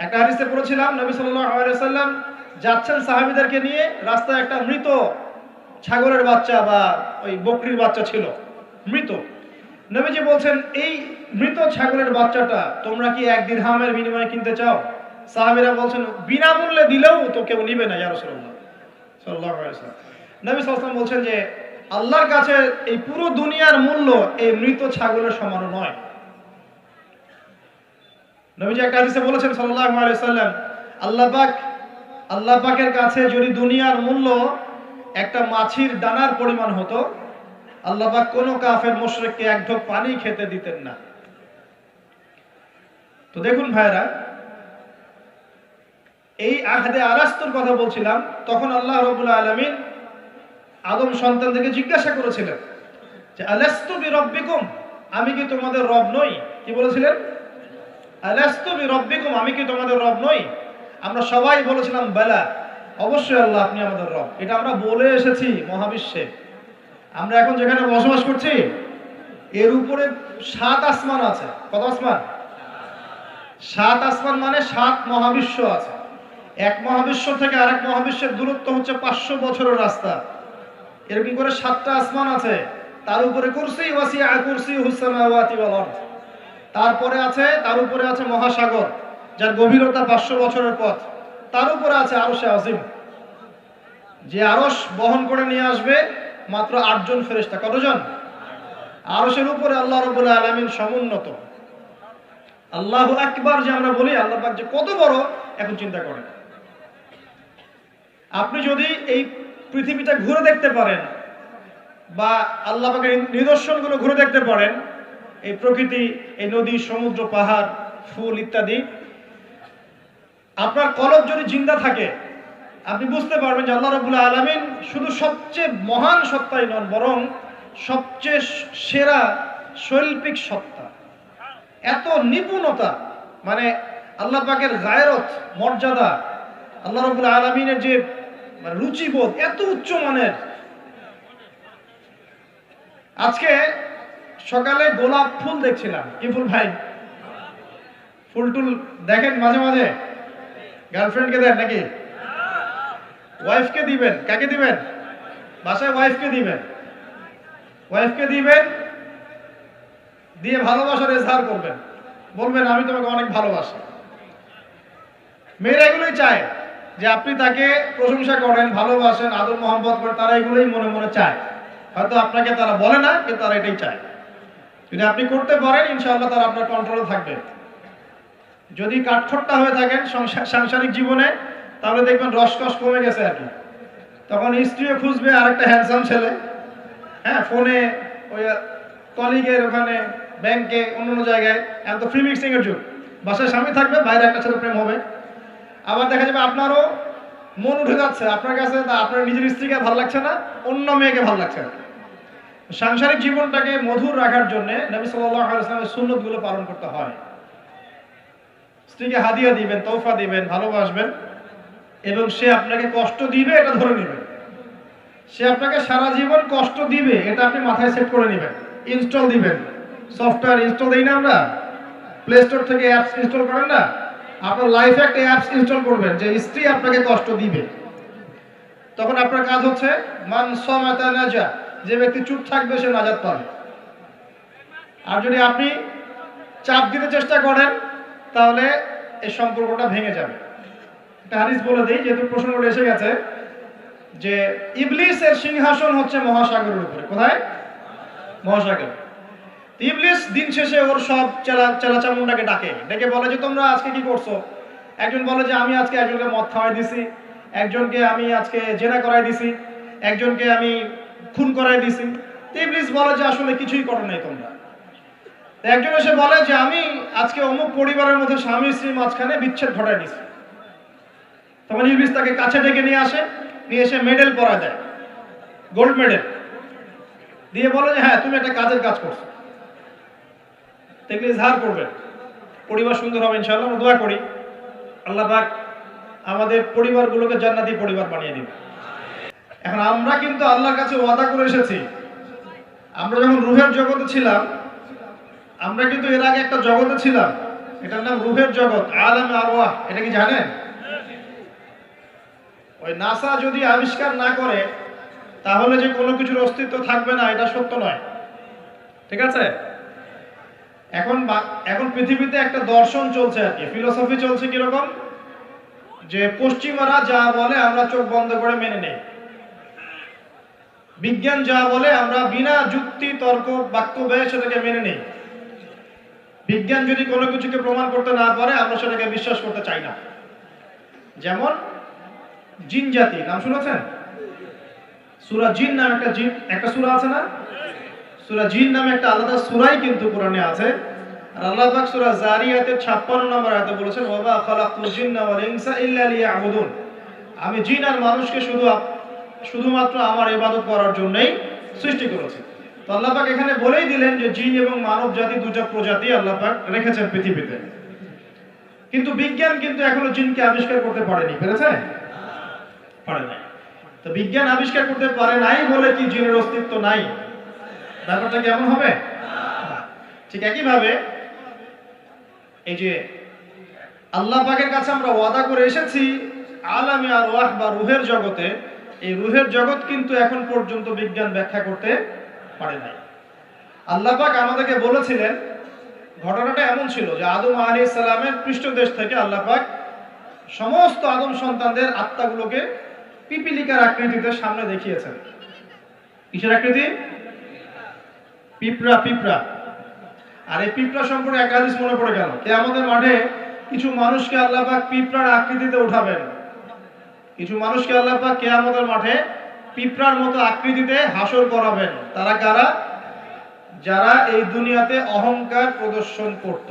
একটা হাদিসে পড়েছিলাম নবী সাল্লাল্লাহু আলাইহি ওয়াসাল্লাম যাচ্ছেন সাহাবীদেরকে নিয়ে, রাস্তায় একটা মৃত ছাগলের বাচ্চা বা ওই বকরির বাচ্চা ছিল, মৃত। নবীজি বলছেন, এই মৃত ছাগলের বাচ্চাটা তোমরা কি 1 দিরহামের বিনিময়ে কিনতে চাও? সাহাবীরা বলছেন, বিনামূল্যে দিলেও তো কেউ নিবে না ইয়া রাসূলুল্লাহ সাল্লাল্লাহু আলাইহি ওয়াসাল্লাম। নবী সাল্লাল্লাহু আলাইহি ওয়াসাল্লাম বলছেন যে আল্লাহর কাছে এই পুরো দুনিয়ার মূল্য এই মৃত ছাগলের সমান নয়। নবীজি একটা হাদিসে বলেছেন সাল্লাল্লাহু আলাইহি ওয়াসাল্লাম, আল্লাহ পাকের কাছে যদি দুনিয়ার মূল্য একটা মাছির দানার পরিমাণ হতো, আল্লাহ পাক কোন কাফের মুশরিককে এক ঢোক পানি খেতে দিতেন না। তো দেখুন ভাইরা, এই আহদে আলাস্তুর কথা বলছিলাম, তখন আল্লাহ রাব্বুল আলামিন আদম সন্তানদেরকে জিজ্ঞাসা করেছিলেন যে আলাস্তু বিরব্বিকুম, আমি কি তোমাদের রব নই? কি বলেছিলেন? আলাস্তু বিরব্বিকুম, আমি কি তোমাদের রব নই? আমরা সবাই বলেছিলাম বেলা, অবশ্যই আল্লাহ আপনি আমাদের রব। এটা আমরা বলে এসেছি মহাবিশ্বে। আমরা এখন যেখানে বসবাস করছি এর উপরে 7 আসমান আছে। কত আসমান? 7 আসমান মানে 7 মহাবিশ্ব আছে। এক মহাবিশ্ব থেকে আরেক মহাবিশ্বের দূরত্ব হচ্ছে 500 বছরের রাস্তা। এরকম করে 7টা আসমান আছে। তার উপরে কুরসি, ওয়াসিআ কুরসিয়ুহুস সামাওয়াতি ওয়াল আরদ। তার উপরে আছে মহাসাগর, যার গভীরতা 500 বছরের পথ। তার উপরে আছে আরশে আজিম, যে আরশ বহন করে নিয়ে আসবে মাত্র 8 জন ফেরেশতা। কতজন? আরশের উপরে আল্লাহ রাব্বুল আলামিন সমুন্নত। আল্লাহু আকবার যে আমরা বলি, আল্লাহ পাক যে কত বড়, এখন চিন্তা করেন। আপনি যদি এই পৃথিবীটা ঘুরে দেখতে পারেন বা আল্লাহ পাকের নিদর্শনগুলো ঘুরে দেখতে পারেন, এই প্রকৃতি, এই নদী, সমুদ্র, পাহাড়, ফুল ইত্যাদি, আপনার কলব যদি জিন্দা থাকে, আপনি বুঝতে পারবেন যে আল্লাহ রাব্বুল আলামিন শুধু সবচেয়ে মহান সত্তাই নন, বরং সবচেয়ে সেরা শৈল্পিক সত্তা। এত নিপুণতা, মানে আল্লাহ পাকের গায়রত, মর্যাদা, আল্লাহ রাব্বুল আলামিনের যে রুচিবোধ এত উচ্চ মানের। আজকে সকালে গোলাপ ফুল দেখছিলাম। কি ফুল ভাই? ফুল টুল দেখেন মাঝে মাঝে? গার্লফ্রেন্ডকে দেন নাকি? ওয়াইফকে দিবেন? কাকে দিবেন? বাসায় ওয়াইফকে দিবেন। ওয়াইফকে দিবেন, দিয়ে ভালোবাসার ইজহার করবেন, বলবেন আমি তোমাকে অনেক ভালোবাসি। মেয়েরা এগুলোই চায় যে আপনি তাকে প্রশংসা করেন, ভালোবাসেন, আদর মহব্বত করেন। তারা এগুলোই মনে মনে চায়। হয়তো আপনাকে তারা বলে না, কিন্তু তারা এটাই চায়। যদি আপনি করতে পারেন, ইনশাআল্লাহ তারা আপনার কন্ট্রোলে থাকবে। যদি কাঠখোট্টা হয়ে থাকেন সাংসারিক জীবনে, তাহলে দেখবেন রসকস কমে গেছে আর কি। তখন স্ত্রীও খুঁজবে আরেকটা হ্যান্ডসাম ছেলে, হ্যাঁ, ফোনে, ওই কলিগের ওখানে, ব্যাংকে, অন্য জায়গায়। এখন তো ফ্রি মিক্সিং এর যুগ। বাসায় স্বামী থাকবে, বাইরে একটা ছেলে প্রেম হবে। আবার দেখা যাবে আপনারও মন উঠে যাচ্ছে আপনার কাছে, আপনার নিজের স্ত্রীকে ভালো লাগছে না, অন্য মেয়েকে ভালো লাগছে। সাংসারিক জীবনটাকে মধুর রাখার জন্য নবী সাল্লাল্লাহু আলাইহি ওয়াসাল্লামের সুন্নতগুলো পালন করতে হয়। স্ত্রীকে হাদিয়া দিবেন, তোহফা দিবেন, ভালোবাসবেন, এবং সে আপনাকে কষ্ট দিবে এটা ধরে নেবেন। সে আপনাকে সারা জীবন কষ্ট দিবে এটা আপনি মাথায় সেট করে নেবেন। ইনস্টল দিবেন, সফটওয়্যার ইনস্টল দেই না আমরা, প্লে স্টোর থেকে অ্যাপস ইনস্টল করেন না, আপনার লাইফে একটা অ্যাপস ইনস্টল করবেন যে স্ত্রী আপনাকে কষ্ট দিবে। তখন আপনার কাজ হচ্ছে মান সামাতা নাজা, যে ব্যক্তি চুপ থাকবে সে নাজাত পাবে। আর যদি আপনি চাপ দিতে চেষ্টা করেন, তাহলে এই সম্পর্কটা ভেঙে যাবে। একটা হাদিস বলে দেই, যেহেতু প্রশ্নটা এসে গেছে, যে ইবলিসের সিংহাসন হচ্ছে মহাসাগরের উপরে। কোথায়? মহাসাগর। ইবলিস দিন শেষে ওর সব চেলাচামুন্ডাকে ডেকে বলে যে তোমরা আজকে কি করছো? একজন বলে যে আমি আজকে একজনকে মদ খাওয়াই দিছি, একজনকে আমি আজকে জেনা করাই দিছি, একজনকে আমি খুন করাই দিছি। ইবলিস বলে যে আসলে কিছুই করো নাই তোমরা। একজন এসে বলে যে আমি আজকে অমুক পরিবারের মধ্যে স্বামী স্ত্রীর মাঝখানে বিচ্ছেদ ঘটাই দিছি। তখন ইবলিস তাকে কাছে ডেকে নিয়ে আসে, নিয়ে এসে মেডেল পরা দেয়, গোল্ড মেডেল দিয়ে বলে যে হ্যাঁ তুমি একটা কাজের কাজ করছো। দেখলে ইজহার করবেন, পরিবার সুন্দর হবে ইনশাআল্লাহ। আমরা দোয়া করি আল্লাহ পাক আমাদের পরিবারগুলোকে জান্নাতি পরিবার বানিয়ে দিবে। এখন আমরা কিন্তু আল্লাহর কাছে ওয়াদা করে এসেছি, আমরা যখন রূহের জগতে ছিলাম, আমরা কিন্তু এর আগে একটা জগতে ছিলাম, এটার নাম রুহের জগৎ, আলামে আরওয়াহ। এটা কি জানেন? ওই নাসা যদি আবিষ্কার না করে তাহলে যে কোনো কিছুর অস্তিত্ব থাকবে না, এটা সত্য নয়। ঠিক আছে? এখন পৃথিবীতে একটা দর্শন চলছে আর কি, ফিলোসফি চলছে কিরকম, যে পশ্চিমারা যা বলে আমরা চোখ বন্ধ করে মেনে নেই, বিজ্ঞান যা বলে আমরা বিনা যুক্তি তর্ক বাক্য ব্যয়ে সেটাকে মেনে নেই। বিজ্ঞান যদি কোনো কিছুকে প্রমাণ করতে না পারে আমরা সেটাকে বিশ্বাস করতে চাই না। যেমন জিন জাতি, নাম শুনেছেন? সূরা জিন নামে একটা সূরা আছে না? সূরা জিন নামে একটা আলাদা সূরাই কিন্তু কোরআনে আছে। আর আল্লাহ পাক সূরা জারিয়াতের 56 নম্বর আয়াতে বলেছেন, ওয়া মা খালাকতুল জিন্না ওয়াল ইনসা ইল্লা লিয়াবুদুন। আমি জিন আর মানুষকে শুধুমাত্র আমার ইবাদত করার জন্যই সৃষ্টি করেছি। তো আল্লাহ পাক এখানে বলেই দিলেন যে জিন এবং মানব জাতি দুটো প্রজাতি আল্লাহ পাক রেখেছেন পৃথিবীতে। কিন্তু বিজ্ঞান কিন্তু এখনো জিনকে আবিষ্কার করতে পারেনি, পেরেছে? পারে নাই। তো বিজ্ঞান আবিষ্কার করতে পারে নাই বলে কি জিনের অস্তিত্ব নাই? ব্যাপারটা কেমন হবে? ঠিক একইভাবে এই যে আল্লাহ পাকের কাছে আমরা ওয়াদা করে এসেছি আলামে আরওয়াহ বা রুহের জগতে, এই রুহের জগৎ কিন্তু এখন পর্যন্ত বিজ্ঞান ব্যাখ্যা করতে পারে নাই। আল্লাহ পাক আমাদেরকে বলেছিলেন, ঘটনাটা এমন ছিল যে আদম আলাইহিস সালামের পৃষ্ঠদেশ থেকে আল্লাহ পাক সমস্ত আদম সন্তানদের আত্মাগুলোকে পিপিলিকার আকৃতিতে সামনে দেখিয়েছেন। কিসের আকৃতি? পিঁপড়া। আর এই পিঁপড়া সম্পর্কে এক হাদিস মনে পড়ে গেল, কিয়ামতের মাঠে কিছু মানুষকে আল্লাহ পাক পিঁপড়ার আকৃতিতে উঠাবেন। কিছু মানুষকে আল্লাহ পাক কিয়ামতের মাঠে পিঁপড়ার মতো আকৃতিতে হাসর করাবেন। তারা কারা? যারা এই দুনিয়াতে অহংকার প্রদর্শন করত।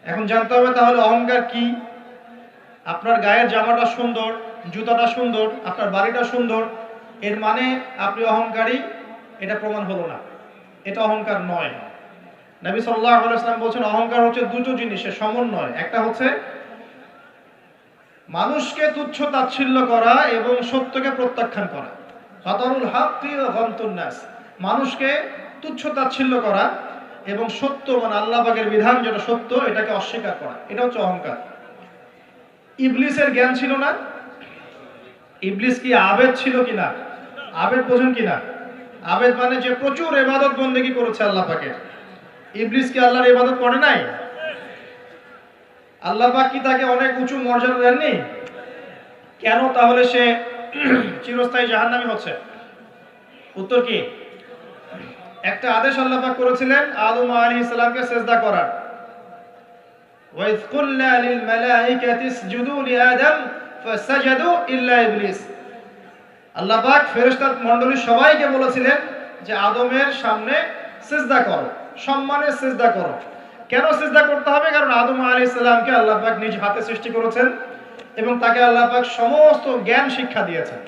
এখন জানতে হবে তাহলে অহংকার কি। আপনার গায়ের জামাটা সুন্দর, জুতাটা সুন্দর, আপনার বাড়িটা সুন্দর, এর মানে আপনি অহংকারী, এটা প্রমাণ হলো না, এটা অহংকার নয়। নবী সাল্লাল্লাহু আলাইহি ওয়াসাল্লাম বলেছেন অহংকার হচ্ছে দুটো জিনিসের সমন্বয়। একটা হচ্ছে মানুষকে তুচ্ছ তাচ্ছিল্য করা এবং সত্যকে প্রত্যাখ্যান করা। ফাতারুল হাক্কি ওয়া গামতুন নাস, মানুষকে তুচ্ছ তাচ্ছিল্য করা এবং সত্য মানে আল্লাহ পাকের বিধান যেটা সত্য এটাকে অস্বীকার করা, এটা হচ্ছে অহংকার। ইবলিসের জ্ঞান ছিল না? ইবলিস কি আবেদ ছিল কিনা? আবেদ বোঝেন কিনা? আবেদ মানে যে প্রচুর ইবাদত বন্দেগী করেছে আল্লাহ পাকের। ইবলিস কি আল্লাহর ইবাদত করে নাই? আল্লাহ পাক কি তাকে অনেক উঁচু মর্যাদা দেননি? কেন তাহলে সে চিরস্থায়ী জাহান্নামী হচ্ছে? উত্তর কি? একটা আদেশ আল্লাহ পাক করেছিলেন আদম আলাইহিস সালামকে সিজদা করার। ওয়া ইয কুলনা লিল মালাইকাতি ইসজুদু লিআদম ফাসাজাদু ইল্লা ইবলিস। আল্লাহ পাক ফেরেশতা মণ্ডলী সবাইকে বলেছিলেন যে আদমের সামনে সিজদা করো, সম্মানে সিজদা করো। কেন সিজদা করতে হবে? কারণ আদম আলাইহিস সালামকে আল্লাহ পাক নিজ হাতে সৃষ্টি করেছেন এবং তাকে আল্লাহ পাক সমস্ত জ্ঞান শিক্ষা দিয়েছেন।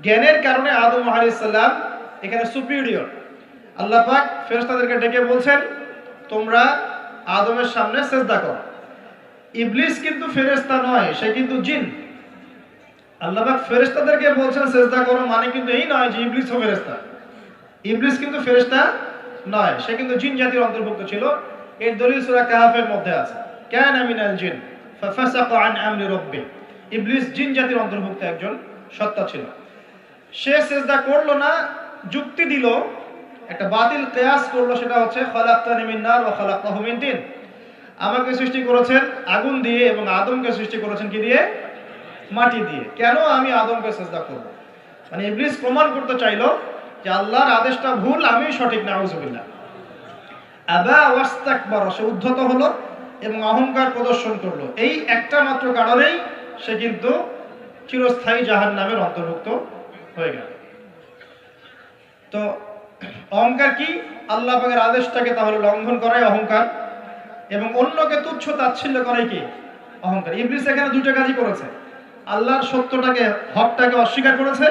জ্ঞানের কারণে আদম আলাইহিস সালাম এখানে সুপিরিয়র। আল্লাহ পাক ফেরেশতাদেরকে ডেকে বলছেন তোমরা আদমের সামনে সিজদা করো। ইবলিস কিন্তু ফেরেশতা নয়, সে কিন্তু জিন। আল্লাহ পাক ফেরেশতাদেরকে বলছেন সিজদা করো, মানে কিন্তু এই নয় যে ইবলিসও ফেরেশতা। ইবলিস কিন্তু ফেরেশতা নয়, সে কিন্তু জিন জাতির অন্তর্ভুক্ত ছিল। এর দলিল সূরা কাহফের মধ্যে আছে, কানা মিনাল জিন ফাফাসাকা আন আমরি রাব্বি। ইবলিস জিন জাতির অন্তর্ভুক্ত একজন সত্তা ছিল। সে সিজদা করলো না, যুক্তি দিল, একটা বাতিল কিয়াস করলো, সেটা হচ্ছে খালাকতানি মিন নার ওয়া খালাকতাহু মিন তিন। আমাকে সৃষ্টি করেছেন আগুন দিয়ে এবং আদমকে সৃষ্টি করেছেন কি দিয়ে? মাটি দিয়ে। কেন আমি আদমকে সিজদা করব? মানে ইবলিস প্রমাণ করতে চাইলো যে আল্লাহর আদেশটা ভুল, আমি সঠিক। নাউযুবিল্লাহ। আবা ওয়াস্তাকবারা, সে উদ্ধত হলো এবং অহংকার প্রদর্শন করলো। এই একটা মাত্র কারণেই সে কিন্তু চিরস্থায়ী জাহান্নামের অন্তর্ভুক্ত হয়ে গেল। তো অহংকার কি? আল্লাহ পাকের আদেশটাকে তাহলে লঙ্ঘন করাই অহংকার, এবং অন্যকে তুচ্ছ তাচ্ছিল্য করাই কি? অহংকার। ইবলিস এখানে দুটো কাজই করেছে, আল্লাহর সত্যটাকে, হকটাকে অস্বীকার করেছে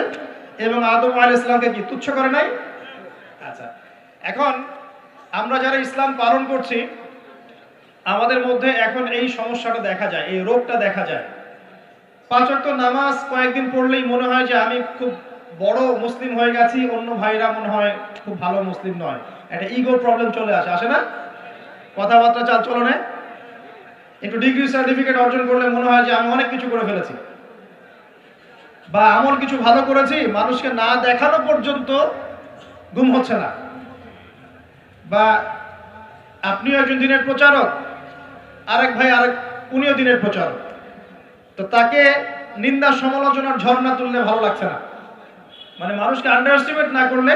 এবং আদম আলাইহিস সালামকে কি তুচ্ছ করে নাই? আচ্ছা, এখন আমরা যারা ইসলাম পালন করছি আমাদের মধ্যে এখন এই সমস্যাটা দেখা যায়, এই রোগটা দেখা যায়। 5 ওয়াক্ত নামাজ কয়েকদিন পড়লেই মনে হয় যে আমি খুব বড় মুসলিম হয়ে গেছি, অন্য ভাইরা মনে হয় খুব ভালো মুসলিম নয়। একটা ইগো প্রবলেম চলে আসে, আসে না? কথাবার্তা চালচলনে একটু ডিগ্রি সার্টিফিকেট অর্জন করলে মনে হয় যে আমি অনেক কিছু করে ফেলেছি, বা এমন কিছু ভালো করেছি মানুষকে না দেখানো পর্যন্ত ঘুম হচ্ছে না। বা আপনিও একজন দিনের প্রচারক, আরেক ভাই উনিও দিনের প্রচারক, তো তাকে নিন্দা সমালোচনার ঝর্ণা তুললে ভালো লাগছে না। মানে মানুষকে আন্ডার এস্টিমেট না করলে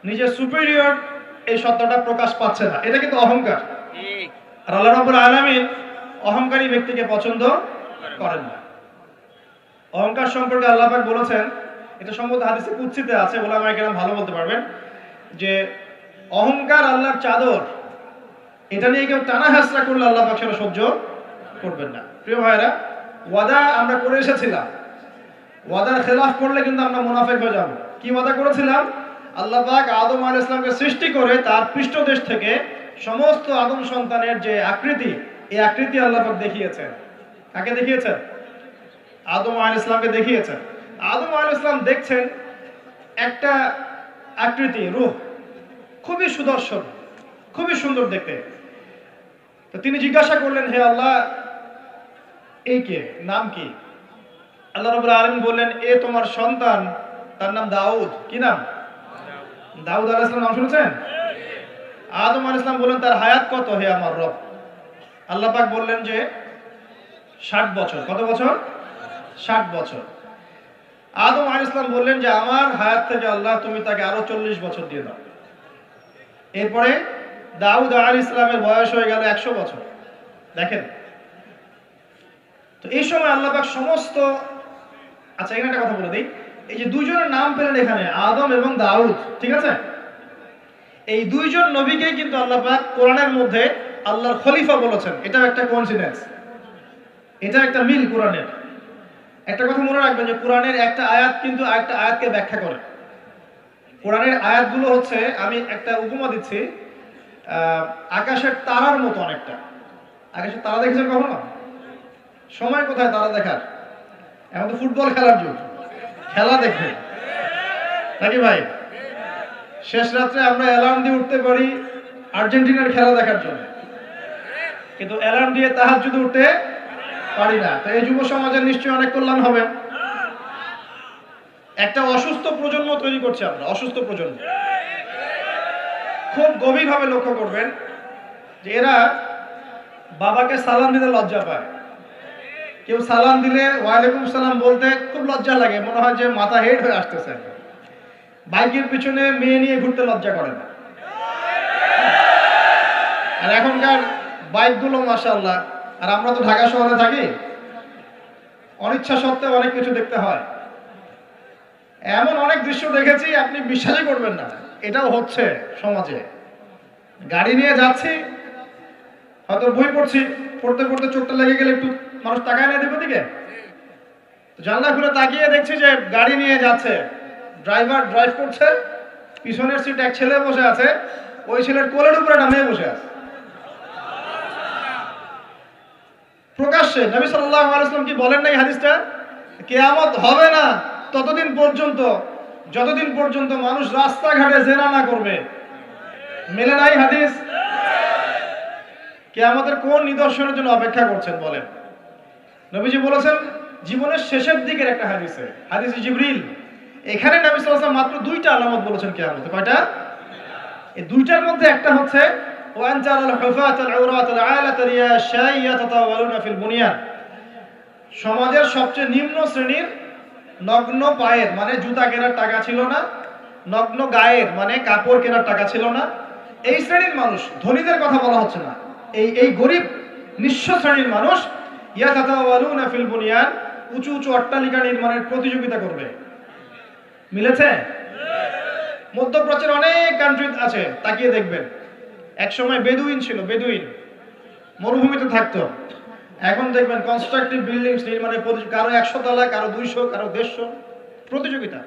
নিজের সুপিরিয়র এই সত্তাটা প্রকাশ পাচ্ছে না, এটা কিন্তু অহংকার। আর আল্লাহ রাব্বুল আলামিন অহংকারী ব্যক্তিকে পছন্দ করেন না। অহংকার সম্পর্কে আল্লাহ পাক বলেছেন, এটা সম্ভবত হাদিসে কুদসিতে আছে, উলামায়ে কেরাম ভালো বলতে পারবেন, যে অহংকার আল্লাহর চাদর, এটা নিয়ে কেউ টানা হাসরা করলে আল্লাহ পাক সেটা সহ্য করবেন না। প্রিয় ভাইরা, ওয়াদা আমরা করে এসেছিলাম, ওয়াদার খেলাফ করলে কিন্তু আমরা মুনাফিক হয়ে যাব। কি ওয়াদা করেছিলাম? আল্লাহ পাক আদম আলাইহিস সালামকে সৃষ্টি করে তার পৃষ্ঠদেশ থেকে সমস্ত আদম সন্তানের যে আকৃতি, এই আকৃতি আল্লাহ পাক দেখিয়েছেন। কাকে দেখিয়েছেন? আদম আলাইহিস সালামকে দেখিয়েছেন। আদম আলাইহিস সালাম দেখছেন একটা আকৃতি, রূহ, খুবই সুদর্শন, খুবই সুন্দর দেখতে। তো তিনি জিজ্ঞাসা করলেন, হে আল্লাহ, এই কে, নাম কি? আল্লাহ রাব্বুল আলামিন বললেন, এ তোমার সন্তান, তার নাম দাউদ। কি নাম? দাউদ আলাইহিস সালাম নাম শুনেছেন? আদম আলাইহিস সালাম বললেন, তার হায়াত কত হে আমার রব? আল্লাহ পাক বললেন যে 60 বছর। কত বছর? 60 বছর। আদম আলাইহিস সালাম বললেন যে আমার হায়াত থেকে আল্লাহ তুমি তাকে আরো 40 বছর দিয়ে দাও। এরপরে দাউদ আলাইহিস সালামের বয়স হয়ে গেল 100 বছর। দেখেন, তো এই সময় আল্লাহ পাক সমস্ত, আচ্ছা এখানে একটা কথা বলে দিই, এই যে দুইজনের নাম পেলেন এখানে, আদম এবং দাউদ, ঠিক আছে? এই দুইজন নবীকেই কিন্তু আল্লাহ পাক কোরআনের মধ্যে আল্লাহর খলিফা বলেছেন। এটাও একটা কোইন্সিডেন্স, এটা একটা মিল কোরআনের। একটা কথা মনে রাখবেন যে কোরআনের একটা আয়াত কিন্তু আরেকটা আয়াতকে ব্যাখ্যা করে। কোরআনের আয়াতগুলো হচ্ছে, আমি একটা উপমা দিচ্ছি, আকাশের তারার মতো অনেকটা। আকাশের তারা দেখেছেন কখনো? সময় কোথায় তারা দেখার? এখন তো ফুটবল খেলার যুগ, খেলা দেখবেন নাকি ভাই? শেষ রাত্রে আমরা অ্যালার্ম দিয়ে উঠতে পারি আর্জেন্টিনার খেলা দেখার জন্য, কিন্তু অ্যালার্ম দিয়ে তাহাজ্জুদে উঠতে পারি না। তো এই যুব সমাজের নিশ্চয়ই অনেক কল্যাণ হবে। একটা অসুস্থ প্রজন্ম তৈরি করছে আমরা, অসুস্থ প্রজন্ম। খুব গভীরভাবে লক্ষ্য করবেন যে এরা বাবাকে সালাম দিতে লজ্জা পায়। কেউ সালাম দিলে ওয়ালাইকুম সালাম বলতে খুব লজ্জা লাগে, মনে হয় যে মাথা হেড হয়ে আসতেছে। বাইকের পিছনে মেয়ে নিয়ে ঘুরতে লজ্জা করে না। আর এখনকার বাইকগুলো মাশাআল্লাহ, আর আমরা তো ঢাকা শহরে থাকি, অনিচ্ছা সত্ত্বেও অনেক কিছু দেখতে হয়। এমন অনেক দৃশ্য দেখেছি আপনি বিশ্বাসই করবেন না, এটাও হচ্ছে সমাজে। গাড়ি নিয়ে যাচ্ছি, হয়তো বই পড়ছি, পড়তে পড়তে চোখটা লেগে গেলে একটু মানুষ তাকায় না দিকে দিকে, জানলা খুলে তাকিয়ে দেখছি যে গাড়ি নিয়ে যাচ্ছে, ড্রাইভার ড্রাইভ করছে, পিছনের সিটে এক ছেলে বসে আছে, ওই ছেলের কোলের উপরে একটা মেয়ে বসে আছে। প্রকাশ্যে নবী সাল্লাল্লাহু আলাইহি ওয়াসাল্লাম কি বলেন না এই হাদিসটা? কিয়ামত হবে না ততদিন পর্যন্ত যতদিন পর্যন্ত মানুষ রাস্তাঘাটে জেনা না করবে। মেলে নাই হাদিস? কিয়ামতের কোন নিদর্শনের জন্য অপেক্ষা করছেন বলেন? নবীজি বলেছেন জীবনের শেষের দিকের একটা হাদিসে, হাদিসে জিবরিল, এখানে নবী সাল্লাল্লাহু আলাইহি ওয়াসাল্লাম মাত্র দুইটা আলামত বলেছেন কিয়ামতের। কয়টা? এই দুইটার মধ্যে একটা হচ্ছে ওয়ান জালাল হুফাতাল আওরাতাল আলাতা রিয়াশাই ইয়াতাতাওয়ালুনা ফিল বুনিয়ান। সমাজের সবচেয়ে নিম্ন শ্রেণীর নগ্ন পায়ের, মানে জুতা কেনার টাকা ছিল না, নগ্ন গায়ের মানে কাপড় কেনার টাকা ছিল না, এই শ্রেণীর মানুষ, ধনীদের কথা বলা হচ্ছে না, এই গরিব নিঃস্ব শ্রেণীর মানুষ ইয়াতাতাওয়ালুনা ফিল বুনিয়ান, উঁচু উঁচু অট্টালিকা নির্মাণের প্রতিযোগিতা করবে। মিলেছে? মধ্যপ্রাচ্যের অনেক কান্ট্রি আছে, তাকিয়ে দেখবেন। এক সময় বেদুইন ছিল, বেদুইন মরুভূমিতে থাকতো। এখন দেখবেন কনস্ট্রাকটিভ বিল্ডিংস নির্মাণের কারো 100 তলা, কারো 200, কারো 150 প্রতিযোগিতা।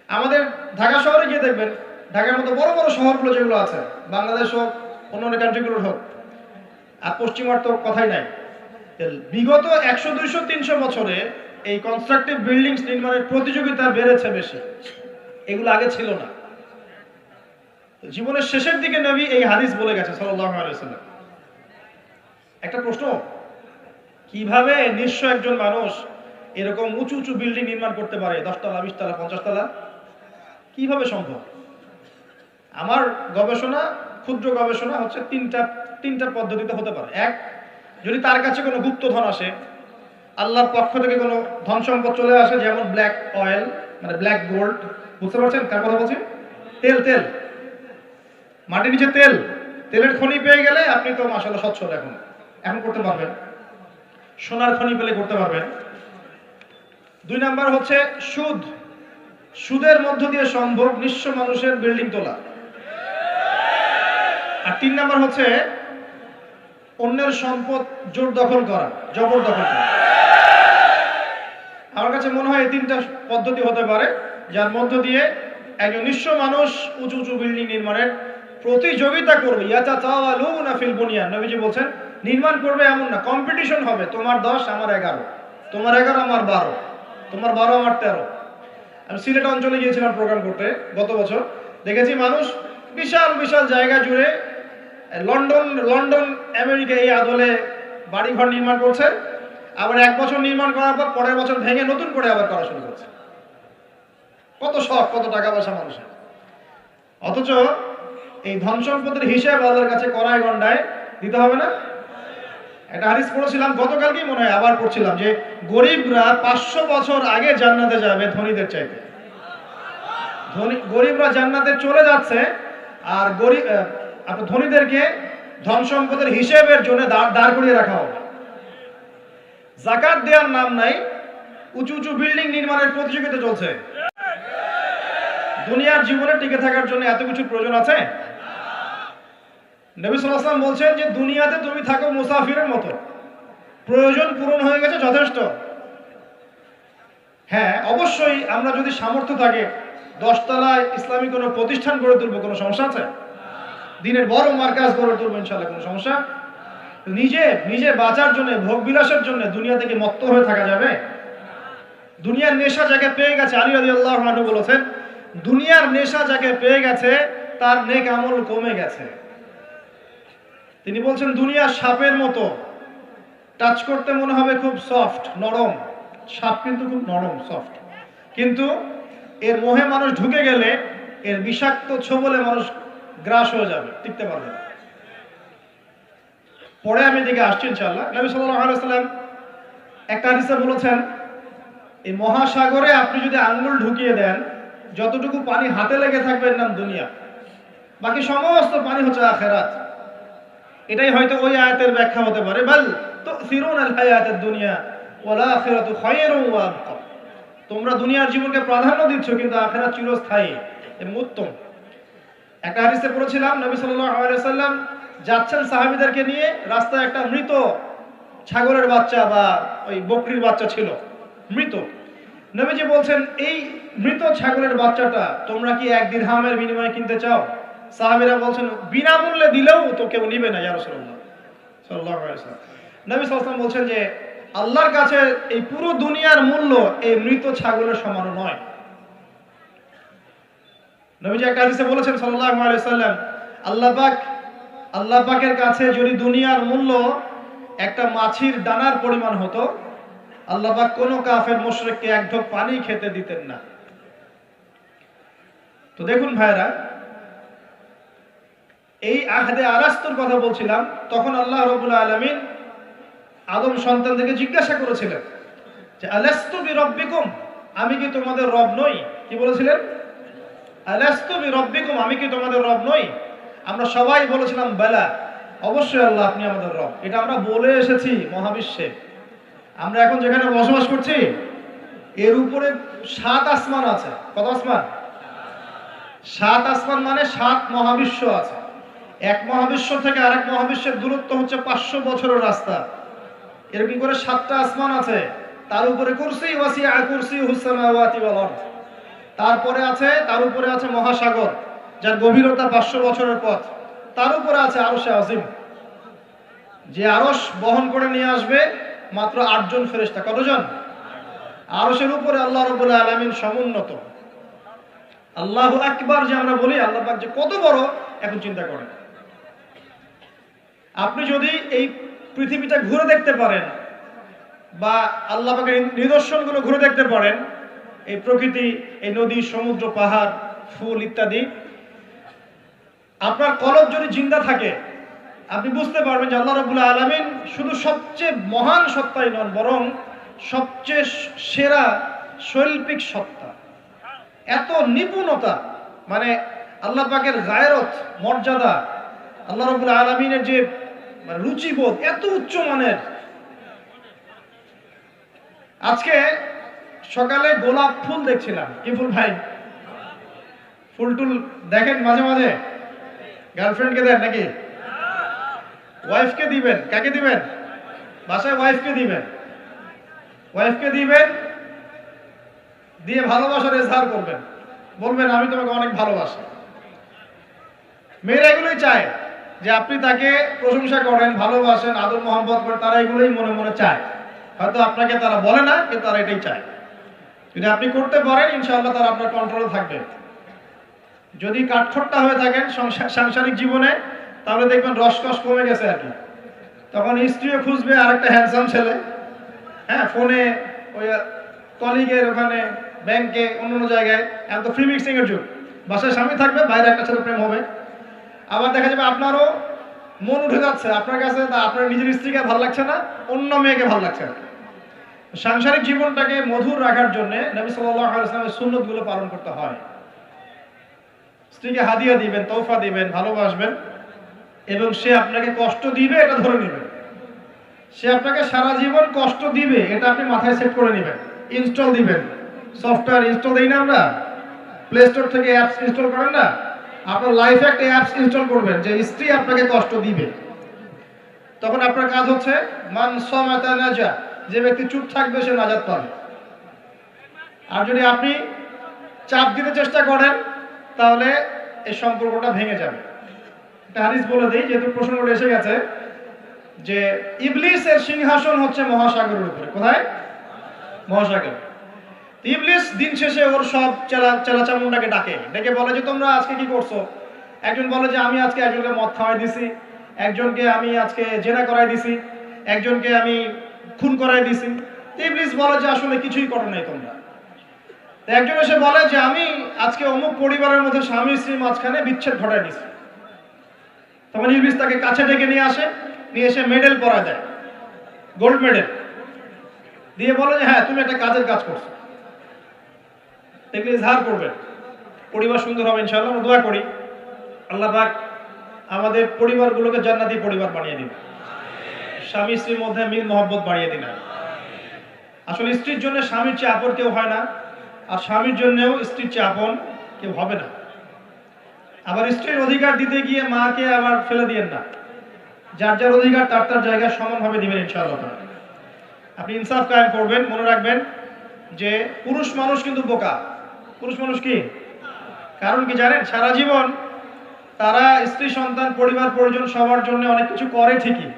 আমাদের ঢাকা শহরে গিয়ে দেখবেন, ঢাকার মতো বড় বড় শহরগুলো যেগুলো আছে, বাংলাদেশ হোক অন্য কান্ট্রিগুলোর হোক, আর পশ্চিমার তো কথাই নাই, বিগত 100, 200, 300 বছরে এই কনস্ট্রাকটিভ বিল্ডিংস নির্মাণের প্রতিযোগিতা বেড়েছে বেশি, এগুলো আগে ছিল না। জীবনের শেষের দিকে নবী এই হাদিস বলে গেছে সাল্লাল্লাহু আলাইহি ওয়াসাল্লাম। একটা প্রশ্ন, কিভাবে নিঃস্ব একজন মানুষ এরকম উঁচু উঁচু বিল্ডিং নির্মাণ করতে পারে, 10 তলা, 20 তলা, 50 তলা? কিভাবে সম্ভব? আমার গবেষণা, ক্ষুদ্র গবেষণা হচ্ছে তিনটা পদ্ধতিতে হতে পারে। এক, যদি তার কাছে কোনো গুপ্তধন আসে, আল্লাহর পক্ষ থেকে কোনো ধন সম্পদ চলে আসে, যেমন ব্ল্যাক অয়েল, মানে ব্ল্যাক গোল্ড, বুঝতে পারছেন কার কথা বলছি? তেল, তেল, মাটির নিচে তেল, তেলের খনি পেয়ে গেলে আপনি তো মাশাআল্লাহ সচ্ছল এখন এখন করতে পারবেন। সোনার খনি পেলে করতে পারবেন। 2 নাম্বার হচ্ছে সুদ, সুদের মধ্য দিয়ে সম্ভব নিঃস্ব মানুষের বিল্ডিং তোলা। আর 3 নাম্বার হচ্ছে অন্যের সম্পদ জোর দখল করা, জবরদখল করা। আমার কাছে মনে হয় এই 3টা পদ্ধতি হতে পারে, যার মধ্য দিয়ে একজন নিঃস্ব মানুষ উঁচু উঁচু বিল্ডিং নির্মাণের প্রতিযোগিতা করবে। ইয়াতাতাওয়ালুনা ফিল বুনিয়ান, নবীজি বলছেন নির্মাণ করবে এমন না, কম্পিটিশন হবে, তোমার 10 আমার 11, তোমার 11 আমার 12, তোমার 12 আমার 13। আমি সিলেট অঞ্চলে গিয়েছিলাম প্রোগ্রাম করতে গত বছর, দেখেছি মানুষ বিশাল বিশাল জায়গা জুড়ে লন্ডন লন্ডন আমেরিকা এই আদলে বাড়িঘর নির্মাণ করছে, আবার 1 বছর নির্মাণ করার পর পরের বছর ভেঙে নতুন করে আবার করা শুরু করছে। কত শখ, কত টাকা পয়সা মানুষের। অথচ এই ধন সম্পদের হিসাব আল্লাহর কাছে কড়ায় গন্ডায় দিতে হবে না? একটা হাদিস পড়েছিলাম গতকালকেই, মনে হয় আবার পড়ছিলাম, যে গরিবরা 500 বছর আগে জান্নাতে যাবে ধনীদের চাইতে। গরিবরা জান্নাতে চলে যাচ্ছে, আর ধনীদেরকে ধন সম্পদের হিসেবের জন্য দাঁড় করিয়ে রাখা হবে। যাকাত দেওয়ার নাম নাই, উঁচু উঁচু বিল্ডিং নির্মাণের প্রতিযোগিতা চলছে। দুনিয়ার জীবনে টিকে থাকার জন্য এত কিছু প্রয়োজন আছে? নবী সাল্লাল্লাহু আলাইহি ওয়াসাল্লাম বলছেন যে দুনিয়াতে তুমি থাকো মুসাফিরের মতো, প্রয়োজন পূরণ হয়ে গেছে, যথেষ্ট। হ্যাঁ, অবশ্যই আমরা যদি সামর্থ্য থাকে 10 তলায় ইসলামী কোনো প্রতিষ্ঠান গড়ে তুলবো, কোনো সমস্যা আছে? দিনের বড় মার্কাজ গড়ে তুলবো, ইনশাআল্লাহ, কোনো সমস্যা? নিজে বাঁচার জন্য, ভোগ বিলাসের জন্য দুনিয়া থেকে মত্ত হয়ে থাকা যাবে? দুনিয়ার নেশা যাকে পেয়ে গেছে, আলী রাদিয়াল্লাহু আনহু বলেছেন, দুনিয়ার নেশা যাকে পেয়ে গেছে তার নেক আমল কমে গেছে। তিনি বলছেন দুনিয়া সাপের মতো, টাচ করতে মনে হবে খুব সফট, নরম। সাপ কিন্তু খুব নরম, সফট, কিন্তু এর মোহে মানুষ ঢুকে গেলে এর বিষাক্ত ছোবলে মানুষ গ্রাস হয়ে যাবে, টিকতে পারবে না। পরে আমি এদিকে আসছি ইনশাআল্লাহ। নবী সাল্লাল্লাহু আলাইহি ওয়াসাল্লাম একটা হাদিসে বলেছেন, এই মহাসাগরে আপনি যদি আঙ্গুল ঢুকিয়ে দেন, যতটুকু পানি হাতে লেগে থাকবে এর নাম দুনিয়া, বাকি সমস্ত পানি হচ্ছে আখিরাত। এটাই হয়তো ওই আয়াতের ব্যাখ্যা হতে পারে, বাল তুসিরুনাল হায়াতাদ দুনিয়া ওয়াল আখিরাতু খায়রুন ওয়া আবকা। তোমরা দুনিয়ার জীবনকে প্রাধান্য দিচ্ছ, কিন্তু আখিরাত চিরস্থায়ী এবং উত্তম। একটা হাদিসে পড়েছিলাম, নবী সাল্লাল্লাহু আলাইহি ওয়াসাল্লাম যাচ্ছেন সাহাবীদেরকে নিয়ে, রাস্তায় একটা মৃত ছাগলের বাচ্চা বা ওই বকরির বাচ্চা ছিল, মৃত। নবীজি বলছেন, এই মৃত ছাগলের বাচ্চাটা তোমরা কি 1 দিরহামের বিনিময়ে কিনতে চাও? সাহাবীরা বলছেন, বিনামূল্যে দিলেও তো কেউ নিবে না ইয়া রাসূলুল্লাহ সাল্লাল্লাহু আলাইহি ওয়াসাল্লাম। নবী সাল্লাল্লাহু আলাইহি ওয়াসাল্লাম বলছেন যে আল্লাহর কাছে এই পুরো দুনিয়ার মূল্য এই মৃত ছাগলের সমান নয়। নবীজি একটা হাদিসে বলেছেন সাল্লাল্লাহু আলাইহি ওয়াসাল্লাম, আল্লাহ পাকের কাছে যদি দুনিয়ার মূল্য একটা মাছির দানার পরিমাণ হতো, আল্লাহ পাক কোন কাফের মুশরিককে 1 ঢোক পানি খেতে দিতেন না। তো দেখুন ভাইরা, এই আহদে আলাস্তুর কথা বলছিলাম, তখন আল্লাহ রাব্বুল আলামিন আদম সন্তানদেরকে জিজ্ঞাসা করেছিলেন যে আলাস্তু বিরাব্বিকুম, আমি কি তোমাদের রব নই? কি বলেছিলেন? আলাস্তু বিরাব্বিকুম, আমি কি তোমাদের রব নই? আমরা সবাই বলেছিলাম বালা, অবশ্যই আল্লাহ আপনি আমাদের রব। এটা আমরা বলে এসেছি মহাবিশ্বে। আমরা এখন যেখানে বসবাস করছি এর উপরে 7 আসমান আছে। কত আসমান? 7 আসমান মানে 7 মহাবিশ্ব আছে। এক মহাবিশ্ব থেকে আরেক মহাবিশ্বের দূরত্ব হচ্ছে 500 বছরের রাস্তা। এরকম করে 7টা আসমান আছে। তার উপরে কুরসি, ওয়াসিআ কুরসিয়ুহুস সামাওয়াতি ওয়াল আরদ। তার উপরে আছে মহাসাগর, যার গভীরতা 500 বছরের পথ। তার উপরে আছে আরশে আজিম, যে আরশ বহন করে নিয়ে আসবে মাত্র 8 জন ফেরেশতা। কতজন? আরশের উপরে আল্লাহ রাব্বুল আলামিন সমুন্নত। আল্লাহু আকবার যে আমরা বলি, আল্লাহ পাক যে কত বড়, এখন চিন্তা করেন। আপনি যদি এই পৃথিবীটা ঘুরে দেখতে পারেন বা আল্লাহ পাকের নিদর্শনগুলো ঘুরে দেখতে পারেন, এই প্রকৃতি, এই নদী, সমুদ্র, পাহাড়, ফুল ইত্যাদি, আপনার কলব যদি জিন্দা থাকে আপনি বুঝতে পারবেন যে আল্লাহ রাব্বুল আলামিন শুধু সবচেয়ে মহান সত্তাই নন, বরং সবচেয়ে সেরা শৈল্পিক সত্তা। এত নিপুণতা, মানে আল্লাহ পাকের গায়রত, মর্যাদা, আল্লাহ রাব্বুল আলামিনের যে রুচিবোধ এত উচ্চ মানের। আজকে সকালে গোলাপ ফুল দেখছিলাম। কি ফুল ভাই? ফুল টুল দেখেন মাঝে মাঝে? গার্লফ্রেন্ডকে দেন নাকি? ওয়াইফকে দিবেন? কাকে দিবেন? বাসায় ওয়াইফকে দিবেন। ওয়াইফকে দিবেন, দিয়ে ভালোবাসার এজহার করবেন, বলবেন আমি তোমাকে অনেক ভালোবাসি। মেয়েরা এগুলোই চায় যে আপনি তাকে প্রশংসা করেন, ভালোবাসেন, আদর মহব্বত করেন, তারা এগুলোই মনে মনে চায়। হয়তো আপনাকে তারা বলে না, কিন্তু তারা এটাই চায়। যদি আপনি করতে পারেন ইনশাআল্লাহ তারা আপনার কন্ট্রোলে থাকবে। যদি কাঠখোট্টা হয়ে থাকেন সাংসারিক জীবনে, তাহলে দেখবেন রসকস কমে গেছে আর কি। তখন স্ত্রীও খুঁজবে আরেকটা হ্যান্ডসাম ছেলে, হ্যাঁ, ফোনে, ওই কলিগের ওখানে, ব্যাংকে, অন্য জায়গায়। এখন তো ফ্রি মিক্সিং এর যুগ। বাসায় স্বামী থাকবে, বাইরে একটা ছেলে প্রেম হবে। আবার দেখা যাবে আপনারও মন উঠে যাচ্ছে আপনার কাছে, তা আপনার নিজের স্ত্রীকে ভালো লাগছে না, অন্য মেয়েকে ভালো লাগছে। সাংসারিক জীবনটাকে মধুর রাখার জন্য নবী সাল্লাল্লাহু আলাইহি ওয়াসাল্লামের সুন্নতগুলো পালন করতে হয়। স্ত্রীকে হাদিয়া দিবেন, তোহফা দিবেন, ভালোবাসবেন, এবং সে আপনাকে কষ্ট দিবে এটা ধরে নেবেন। সে আপনাকে সারা জীবন কষ্ট দিবে এটা আপনি মাথায় সেট করে নেবেন। ইনস্টল দিবেন, সফটওয়্যার ইনস্টল দেই না আমরা, প্লে স্টোর থেকে অ্যাপস ইনস্টল করেন না, আপনার লাইফে একটা অ্যাপস ইনস্টল করবেন যে স্ত্রী আপনাকে কষ্ট দিবে। তখন আপনার কাজ হচ্ছে মান সামাতা নাজা, যে ব্যক্তি চুপ থাকবে সে নাজাত পাবে। আর যদি আপনি চাপ দিতে চেষ্টা করেন তাহলে এই সম্পর্কটা ভেঙে যাবে। একটা হাদিস বলে দেই, যেহেতু প্রশ্নটা এসে গেছে, যে ইবলিসের সিংহাসন হচ্ছে মহাসাগরের উপরে। কোথায়? মহাসাগর। ইবলিস দিন শেষে ওর সব চেলাচামুন্ডাকে ডেকে বলে যে তোমরা আজকে কি করছো? একজন বলে যে আমি আজকে একজনকে মদ খাওয়াই দিছি, একজনকে আমি আজকে জেনা করাই দিছি, একজনকে আমি খুন করাই দিছি। ইবলিস বলে যে আসলে কিছুই করো নাই তোমরা। একজন এসে বলে যে আমি আজকে অমুক পরিবারের মধ্যে স্বামী স্ত্রীর মাঝখানে বিচ্ছেদ ঘটাই দিছি। তখন ইবলিস তাকে কাছে ডেকে নিয়ে আসে, নিয়ে এসে মেডেল পরা দেয়, গোল্ড মেডেল দিয়ে বলে যে হ্যাঁ তুমি একটা কাজের কাজ করছো। দেখলে ইজহার করবেন, পরিবার সুন্দর হবে ইনশাআল্লাহ। আমরা দোয়া করি আল্লাহ পাক আমাদের পরিবারগুলোকে জান্নাতি পরিবার বানিয়ে দিন, স্বামী স্ত্রীর মধ্যে মিল মহব্বত বাড়িয়ে দিন। আসলে স্ত্রীর জন্য স্বামীর চেয়ে আপন কেউ হয় না, আর স্বামীর জন্যও স্ত্রীর চেয়ে আপন কেউ হবে না। আবার স্ত্রীর অধিকার দিতে গিয়ে মাকে আবার ফেলে দিয়েন না, যার যার অধিকার তার তার জায়গায় সমানভাবে দিবেন ইনশাআল্লাহ। আপনি ইনসাফ কায়েম করবেন। মনে রাখবেন যে পুরুষ মানুষ কিন্তু বোকা। পুরুষ মানুষ কি কারণ কি জানেন? সারা জীবন তারা স্ত্রী সন্তান পরিবার পরিজন সবার জন্য অনেক কিছু করে ঠিকই,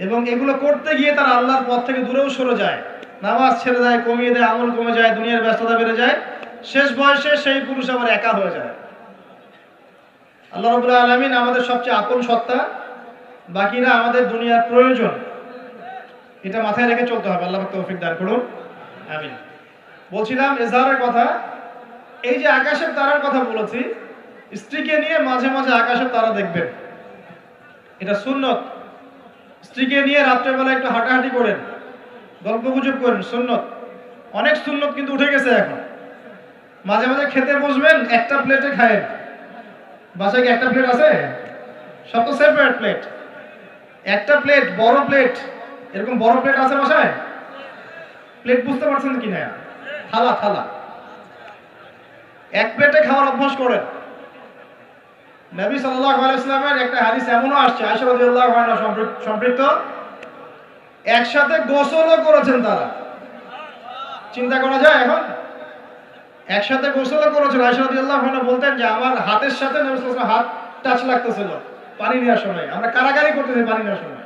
এবং এগুলো করতে গিয়ে তারা আল্লাহর পথ থেকে দূরেও সরে যায়, নামাজ ছেড়ে দেয়, কমিয়ে দেয়, আমল কমে যায়, দুনিয়ার ব্যস্ততা বেড়ে যায়, শেষ বয়সে সেই পুরুষ আবার একা হয়ে যায়। আল্লাহ রাব্বুল আলামিন আমাদের সবচেয়ে আপন সত্তা, বাকিরা আমাদের দুনিয়ার প্রয়োজন। এটা মাথায় রেখে চলতে হবে। আল্লাহ পাক তৌফিক দান করুন, আমিন। বলছিলাম ইজহারের কথা। এই যে আকাশের তারার কথা বলেছি, স্ত্রীকে নিয়ে মাঝে মাঝে আকাশের তারা দেখবেন, এটা সুন্নত। স্ত্রীকে নিয়ে রাত্রেবেলা একটু হাঁটাহাঁটি করেন, গল্প গুজব করেন, সুন্নত। অনেক সুন্নত কিন্তু উঠে গেছে এখন। মাঝে মাঝে খেতে বসবেন, একটা প্লেটে খায়েন। বাসায় কি একটা প্লেট আছে? সব তো সেপারেট প্লেট। একটা প্লেট, বড় প্লেট, এরকম বড় প্লেট আছে বাসায়? প্লেট বুঝতে পারছেন কি না? থালা থালা, এক প্লেটে খাওয়ার অভ্যাস করেন। নবী সাল্লাল্লাহু আলাইহি ওয়াসাল্লামের একটা হাদিস এমনও আসছে, আয়েশা রাদিয়াল্লাহু আনহা সম্পৃক্ত, একসাথে গোসলও করেছেন তারা। চিন্তা করা যায় এখন? একসাথে গোসলও করেছেন। আয়েশা রাদিয়াল্লাহু আনহা বলতেন যে আমার হাতের সাথে নবী সাল্লাল্লাহু আলাইহি ওয়াসাল্লামের হাত টাচ লাগতেছিল পানি নেওয়ার সময়। আমরা কারাকারি করতেছি পানি নেওয়ার সময়,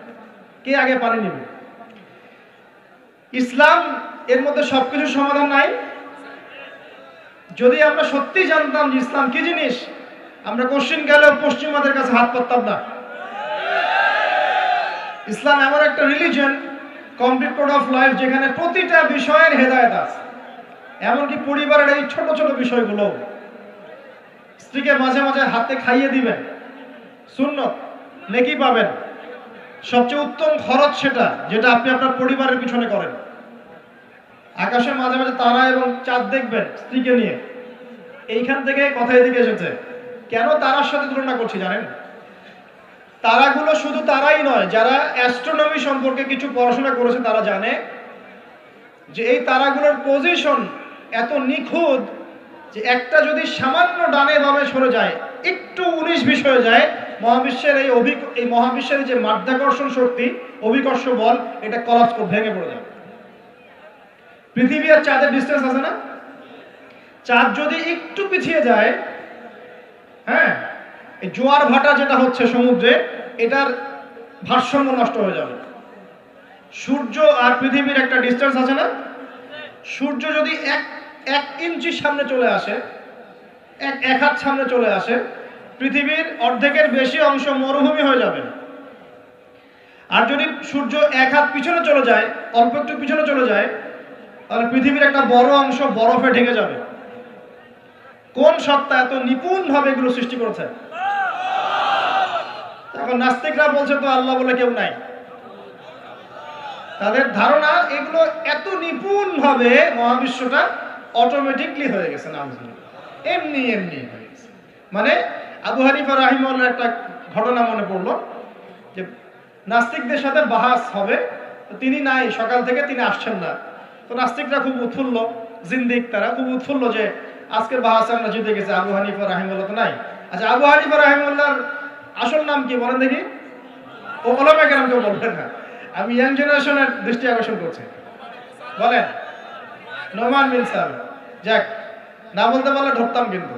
কে আগে পানি নেবে। ইসলাম এর মধ্যে সবকিছু সমাধান নাই। যদি আমরা সত্যি জানতাম যে ইসলাম কি জিনিস, আমরা কোশ্চিন গেলেও পশ্চিমাদের কাছে হাত পাততাম না। ইসলাম এমন একটা religion, complete code of life, যেখানে প্রতিটা বিষয়ের হেদায়েত আছে। এমনকি পরিবারের এই ছোট ছোট বিষয়গুলো, স্ত্রীকে মাঝে মাঝে হাতে খাইয়ে দিবেন, সুন্নত, নেকি পাবেন। সবচেয়ে উত্তম খরচ সেটা, যেটা আপনি আপনার পরিবারের পিছনে করেন। আকাশে মাঝে মাঝে তারা এবং চাঁদ দেখবেন স্ত্রীকে নিয়ে। এইখান থেকে কথা এদিকে এসেছে। কেন তারার সাথে তুলনা করছি জানেন? তারাগুলো শুধু তারাই নয়, যারা অ্যাস্ট্রোনমি সম্পর্কে কিছু পড়াশোনা করেছে তারা জানে যে এই তারাগুলোর পজিশন এত নিখুঁত যে একটা যদি সামান্য ডানে বামে সরে যায়, একটু 19-20 হয়ে যায়, মহাবিশ্বের এই মহাবিশ্বের যে মাধ্যাকর্ষণ শক্তি, অভিকর্ষ বল, এটা কলাপস করে ভেঙে পড়ে যাবে। পৃথিবী আর চাঁদের ডিস্টেন্স আছে না? চাঁদ যদি একটু পিছিয়ে যায়, হ্যাঁ, এই জোয়ার ভাটা যেটা হচ্ছে সমুদ্রে, এটার ভারসাম্য নষ্ট হয়ে যাবে। সূর্য আর পৃথিবীর একটা ডিস্টেন্স আছে না? সূর্য যদি এক ইঞ্চি সামনে চলে আসে, এক হাত সামনে চলে আসে, পৃথিবীর অর্ধেকের বেশি অংশ মরুভূমি হয়ে যাবে। আর যদি সূর্য এক হাত পিছনে চলে যায়, অল্প একটু পিছনে চলে যায়, তাহলে পৃথিবীর একটা বড় অংশ বরফে ঢেকে যাবে। কোন সত্তা এত নিপুণভাবে এগুলো সৃষ্টি করেছে? এখন নাস্তিকরা বলছে তো আল্লাহ বলে কেউ নাই। তাদের ধারণা এগুলো এত নিপুণভাবে মহাবিশ্বটা অটোমেটিকলি হয়ে গেছে, না এমনি এমনি হয়ে গেছে। মানে আবু হানিফা রাহিমাহুল্লাহর একটা ঘটনা মনে পড়লো, যে নাস্তিকদের সাথে বাহাস হবে, তো তিনি নাই, সকাল থেকে তিনি আসছেন না। তো নাস্তিকরা খুব উৎফুল্ল, জিন্দিক তারা খুব উৎফুল্ল যে আজকের বাহাসে আমরা জিতে গেছি, আবু হানিফা রাহিমাহুল্লাহ তো নাই। আচ্ছা, আবু হানিফা রাহিমাহুল্লাহর আসল নাম কি বলেন দেখি? ও ওলামা কেরাম কেউ বলবেন না, আমি ইয়াং জেনারেশনের দৃষ্টি আকর্ষণ করছি। বলেন। নোমান বিন সাবিত। যাক, না বলতে পারলে ধরতাম কিন্তু।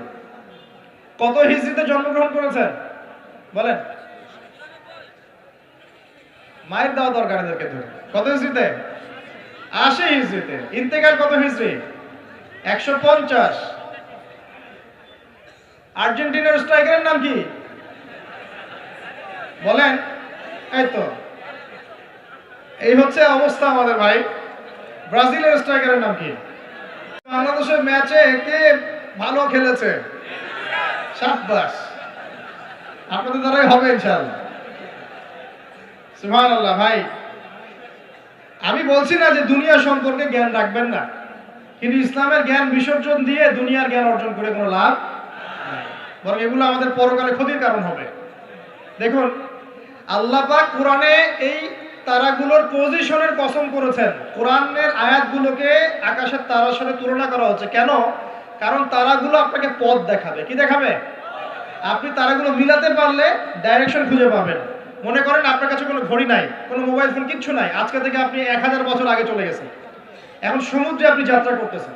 কত হিজরিতে জন্মগ্রহণ করেছেন বলেন? মায়ের দেওয়া দরকার এদেরকে ধরে। কত হিজরিতে? 80 হিজরিতে। ইন্তেকাল কত হিজরি? 150। আর্জেন্টিনার স্ট্রাইকারের নাম কি বলেন? এই তো, এই হচ্ছে অবস্থা আমাদের ভাই। ব্রাজিলের স্ট্রাইকারের নাম কি? বাংলাদেশের ম্যাচে কে ভালো খেলেছে? শাবাশ, আপনাদের দ্বারাই হবে ইনশাআল্লাহ। সুবহানাল্লাহ। ভাই, আমি বলছি না যে দুনিয়া সম্পর্কে জ্ঞান রাখবেন না, কিন্তু ইসলামের জ্ঞান বিসর্জন দিয়ে দুনিয়ার জ্ঞান অর্জন করে কোনো লাভ নাই, বরং এগুলো আমাদের পরকালে ক্ষতির কারণ হবে। দেখুন, আল্লাহ পাক কোরআনে এই তারাগুলোর পজিশনের কসম করেছেন। কোরআনের আয়াতগুলোকে আকাশের তারার সাথে তুলনা করা হচ্ছে কেন? কারণ তারাগুলো আপনাকে পথ দেখাবে। কি দেখাবে? আপনি তারাগুলো মিলাতে পারলে ডাইরেকশন খুঁজে পাবেন। মনে করেন আপনার কাছে কোনো ঘড়ি নাই, কোনো মোবাইল ফোন, কিচ্ছু নাই, আজকে থেকে আপনি 1000 বছর আগে চলে গেছেন। এখন সমুদ্রে আপনি যাত্রা করতেছেন,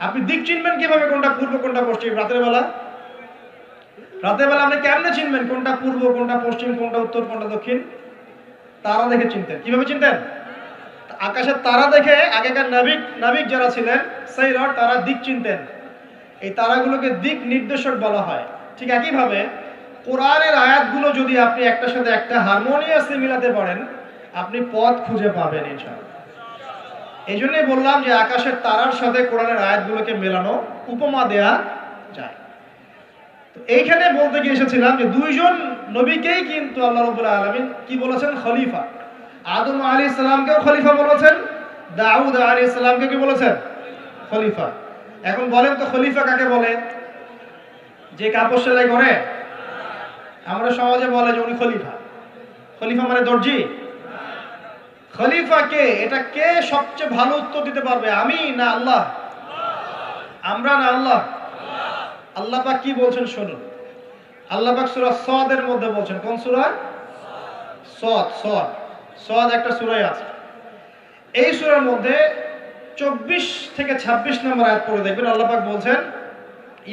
আপনি দিক চিনবেন কিভাবে? কোনটা পূর্ব কোনটা পশ্চিম? রাতের বেলা আপনি কেমনে চিনবেন কোনটা পূর্ব কোনটা পশ্চিম কোনটা উত্তর কোনটা দক্ষিণ? তারা দেখে চিনতেন। কিভাবে চিনতেন? আকাশের তারা দেখে আগেকার নাবিক যারা ছিলেন সেইরার, তারা দিক চিনতেন। এই তারাগুলোকে দিক নির্দেশক বলা হয়। ঠিক একইভাবে কোরআনের আয়াতগুলো যদি আপনি একটার সাথে একটা হারমোনিয়াসলি মিলাতে পারেন, আপনি পথ খুঁজে পাবেন ইনশাআল্লাহ। এই জন্যই বললাম যে আকাশের তারার সাথে কোরআনের আয়াতগুলোকে মেলানো, উপমা দেয়া যায়। তো এইখানে বলতে গিয়ে এসেছিলাম যে দুইজন নবীকেই কিন্তু আল্লাহ রাব্বুল আলামিন কি বলেছেন? খলিফা। আদম আলাইহিস সালামকেও খলিফা বলেছেন, দাউদ আলাইহিস সালামকে কি বলেছেন? খলিফা। এখন বলেন তো, খলিফা কাকে বলে? যে কাপড় সেলাই করে? আমরা সমাজে বলে যে উনি খলিফা। খলিফা মানে দর্জি? খলিফা কে? এটা কে সবচেয়ে ভালো উত্তর দিতে পারবে? আমি না আল্লাহ? আমরা না আল্লাহ? আল্লাহ পাক কি বলছেন শুনুন। আল্লাহ পাক সূরা সদের মধ্যে বলছেন। কোন সূরা? সদ একটা সূরায় আছে। এই সূরার মধ্যে 24 থেকে 26 নম্বর আয়াত পড়ে দেখবেন। আল্লাহ পাক বলছেন,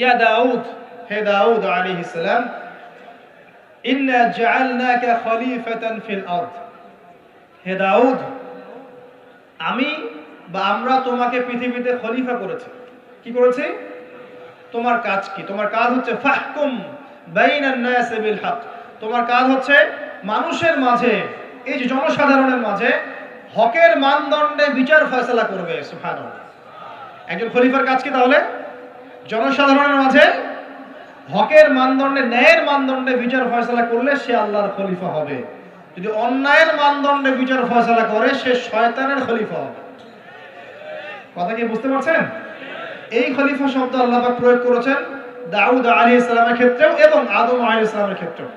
ইয়া দাউদ, হে দাউদ আলাইহিস সালাম, ইন্না জাআলনাকা খলিফাতান ফিল আরদ। হে দাউদ, আমি বা আমরা তোমাকে পৃথিবীতে খলিফা করেছি। কি করেছি? তোমার কাজ কি? তোমার কাজ হচ্ছে ফাহকুম বাইনান নাস বিল হক। তোমার কাজ হচ্ছে মানুষের মাঝে এই যে জনসাধারণের মাঝে হকের মানদণ্ডে বিচার ফয়সালা করবে। সুবহানাল্লাহ। একজন খলিফার কাজ কি তাহলে? জনসাধারণের মাঝে হকের মানদণ্ডে, ন্যায়ের মানদণ্ডে বিচার ফয়সালা করলে সে আল্লাহর খলিফা হবে। যদি অন্যায়ের মানদণ্ডে বিচার ফয়সালা করে সে শয়তানের খলিফা হবে। কথা কি বুঝতে পারছেন? এই খলিফা শব্দ আল্লাহ পাক প্রয়োগ করেছেন দাউদ আলাইহিস সালামের ক্ষেত্রেও এবং আদম আলাইহিস সালামের ক্ষেত্রেও।